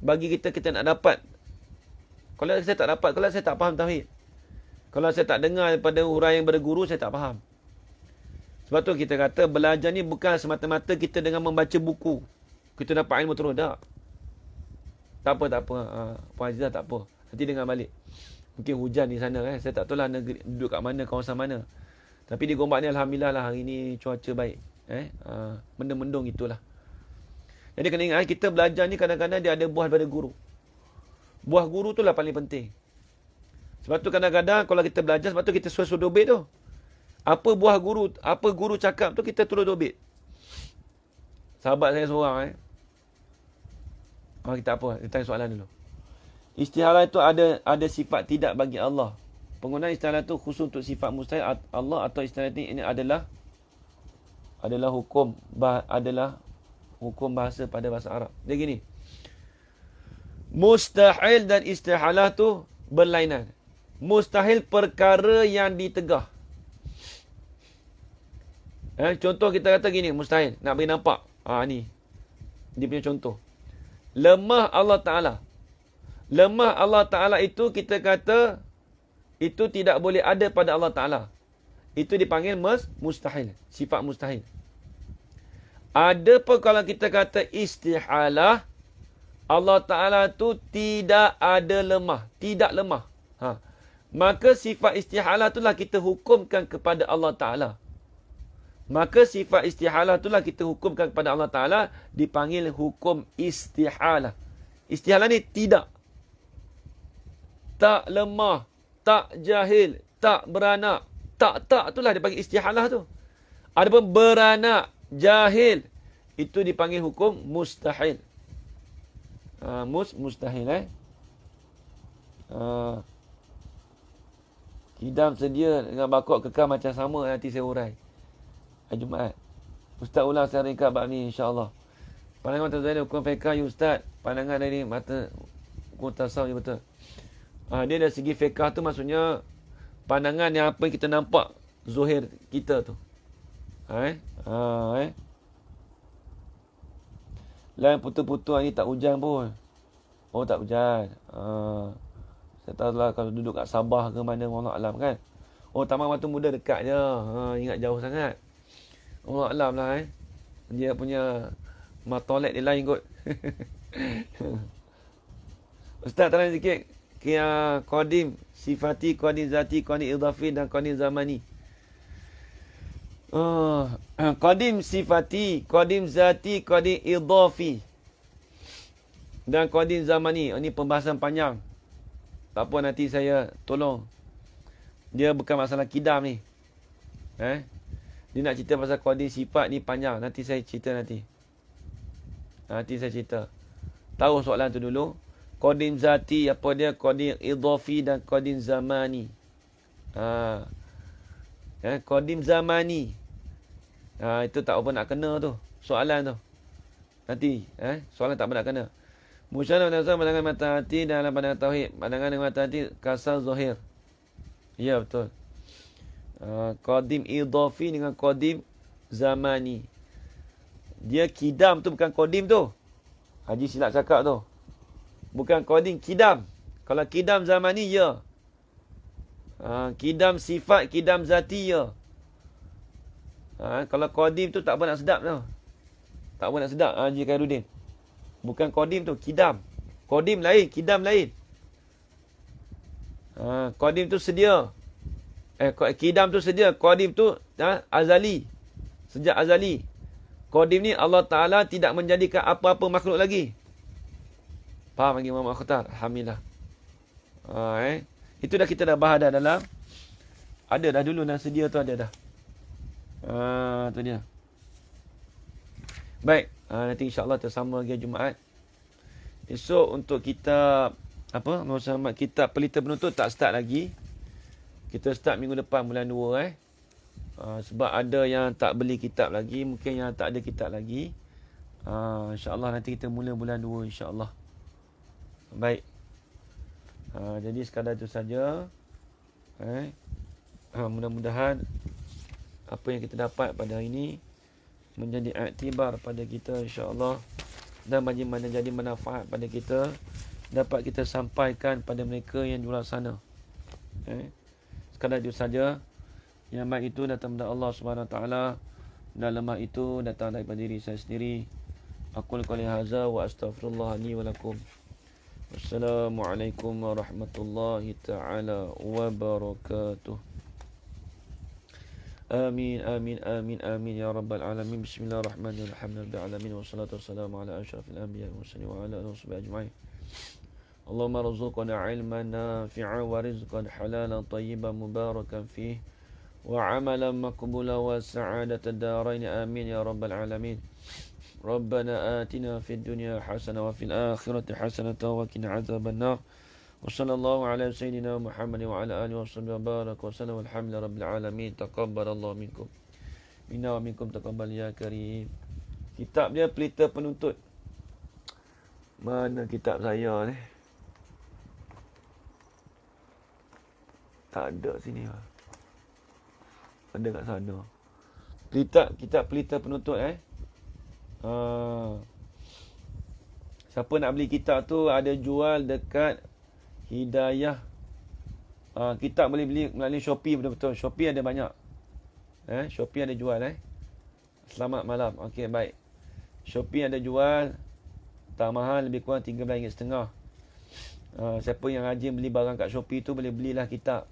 Bagi kita nak dapat. Kalau saya tak dapat, kalau saya tak faham tauhid. Kalau saya tak dengar daripada huraian daripada guru, saya tak faham. Sebab tu kita kata belajar ni bukan semata-mata kita dengan membaca buku. Kita dapat ilmu terus. Tak apa. Puan Azizah tak apa. Nanti dengar balik. Mungkin hujan di sana. Saya tak tahu lah negeri, duduk kat mana, kawasan mana. Tapi di Gombak ni Alhamdulillah lah hari ni cuaca baik. Mendung-mendung itulah. Jadi kena ingat kita belajar ni kadang-kadang dia ada buah daripada guru. Buah guru tu lah paling penting. Sebab tu kadang-kadang kalau kita belajar, sebab tu kita suruh dobit tu. Apa buah guru, apa guru cakap tu kita turut dobit. Sahabat saya seorang kita apa? Kita tanya soalan dulu. Istihalah itu ada sifat tidak bagi Allah. Penggunaan istihalah itu khusus untuk sifat mustahil Allah, atau istihalah ini adalah hukum bahasa pada bahasa Arab. Dia gini. Mustahil dan istihalah tu berlainan. Mustahil perkara yang ditegah. Contoh kita kata gini, mustahil. Nak bagi nampak. Ni. Dia punya contoh. Lemah Allah Ta'ala. Lemah Allah Ta'ala itu kita kata, itu tidak boleh ada pada Allah Ta'ala. Itu dipanggil mustahil. Sifat mustahil. Adapun kalau kita kata istihalah, Allah Ta'ala tu tidak ada lemah. Tidak lemah. Maka sifat istihalah itulah kita hukumkan kepada Allah Ta'ala. Maka sifat istihalah itulah kita hukumkan kepada Allah Ta'ala, dipanggil hukum istihalah. Istihalah ni tidak. Tak lemah, tak jahil, tak beranak. Tak itulah dipanggil istihalah tu. Adapun beranak, jahil, itu dipanggil hukum mustahil. Mustahil Kidam sedia dengan bakok kekal macam sama, nanti saya urai. Jumaat. Ustaz ulang secara ringkas bab ni insya-Allah. Pandangan mata Zainal hukum fiqh ya ustaz. Pandangan dari mata hukum tasawuf betul. Dia dari segi fiqh tu maksudnya pandangan yang apa yang kita nampak zuhir kita tu. Lain putus-putus ni tak hujan pun. Oh tak hujan. Saya tahu lah kalau duduk kat Sabah ke mana, wallah alam kan. Oh Taman Batu Muda dekat je. Ingat jauh sangat. Allah Alam lah Dia punya toilet dia lain kot. Ustaz tanya sikit. Qadim sifati, qadim zati, qadim idhafi dan qadim zamani. Qadim sifati, qadim zati, qadim idhafi dan qadim zamani. Ini pembahasan panjang. Tak apa, nanti saya tolong. Dia bukan masalah kidam ni. Dia nak cerita pasal qadim sifat ni panjang. Nanti saya cerita nanti. Tahu soalan tu dulu. Qadim zati apa dia? Qadim idhafi dan qadim zamani. Qadim zamani. Itu tak apa nak kena tu. Soalan tu. Nanti. Soalan tak apa nak kena. Musyawarah nazar pandangan mata hati dalam pandangan tauhid. Pandangan dengan mata hati kasar zahir. Ya betul. Qadim idhafi dengan qadim zamani. Dia kidam tu bukan qadim tu. Haji silap cakap tu. Bukan qadim, kidam. Kalau kidam zamani, ya. Kidam sifat, kidam zati, ya. Kalau qadim tu tak apa nak sedap tu. Tak apa nak sedap, Haji Khairuddin. Bukan qadim tu, kidam. Qadim lain, kidam lain. Qadim tu sedia. Kidam tu sedia. Qadim tu azali. Sejak azali. Qadim ni Allah Ta'ala tidak menjadikan apa-apa makhluk lagi. Faham lagi Muhammad Khatar? Alhamdulillah. Itu dah kita dah bahas dah dalam. Ada dah dulu dah sedia tu ada dah. Tu dia. Baik, nanti insya-Allah tersama hari Jumaat. Esok untuk kitab Muhammad kitab Pelita Penuntut tak start lagi. Kita start minggu depan bulan 2 sebab ada yang tak beli kitab lagi, mungkin yang tak ada kitab lagi. Insya-Allah nanti kita mula bulan 2 insya-Allah. Baik. Jadi sekadar itu saja. Mudah-mudahan apa yang kita dapat pada hari ini menjadi iktibar pada kita insya-Allah dan menjadi manfaat pada kita, dapat kita sampaikan pada mereka yang di luar sana. Sekadar itu saja. Yang baik itu datang dari Allah Subhanahu Wa Taala, dan lemah itu datang daripada diri saya sendiri. Aqul qouli hadza wa astaghfirullah li wa lakum. Wassalamualaikum warahmatullahi taala wabarakatuh. Amin amin amin amin ya rabbal alamin. Bismillahirrahmanirrahim. Alhamdulillahi alamin wassalatu wassalamu ala asyrafil anbiya'i wal mursalin wa ala alihi washabihi ajma'in. Allahumma rzuqna 'ilman nafi'an wa rizqan halalan tayyiban mubarakan fihi wa 'amalan maqbulan wa sa'adatan darain. Amin ya rabbal alamin. Rabbana atina fid dunya hasanah wa fil akhirati hasanah wa qina adzaban nar. وصلى الله على سيدنا محمد وعلى آله وصحبه وبارك وسلم والحمد لله رب العالمين. تقبل الله منكم منا ومنكم تقبل يا كريم. Kitab dia Pelita Penuntut. Mana kitab saya ni? Tak ada sini. Ada kat sana. Kitab Pelita Penuntut Siapa nak beli kitab tu ada jual dekat Hidayah. Kitab boleh beli melalui Shopee betul-betul. Shopee ada banyak. Shopee ada jual. Selamat malam. Okey, baik. Shopee ada jual. Tak mahal, lebih kurang RM13.5. Siapa yang rajin beli barang kat Shopee tu boleh belilah kitab.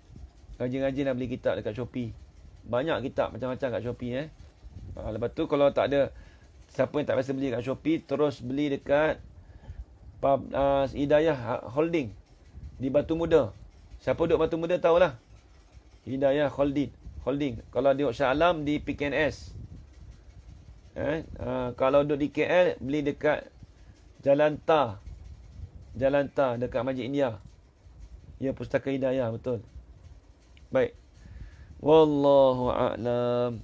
Rajin-rajinlah beli kitab dekat Shopee. Banyak kitab macam-macam kat Shopee. Lepas tu kalau tak ada, siapa yang tak biasa beli kat Shopee, terus beli dekat Hidayah Holding di Batu Muda. Siapa duduk Batu Muda tahulah. Hidayah Holding. Kalau duduk Shah Alam di PKNS. Kalau duduk di KL beli dekat Jalan Tar dekat Masjid India. Ya, Pustaka Hidayah betul. Baik. Wallahu a'lam.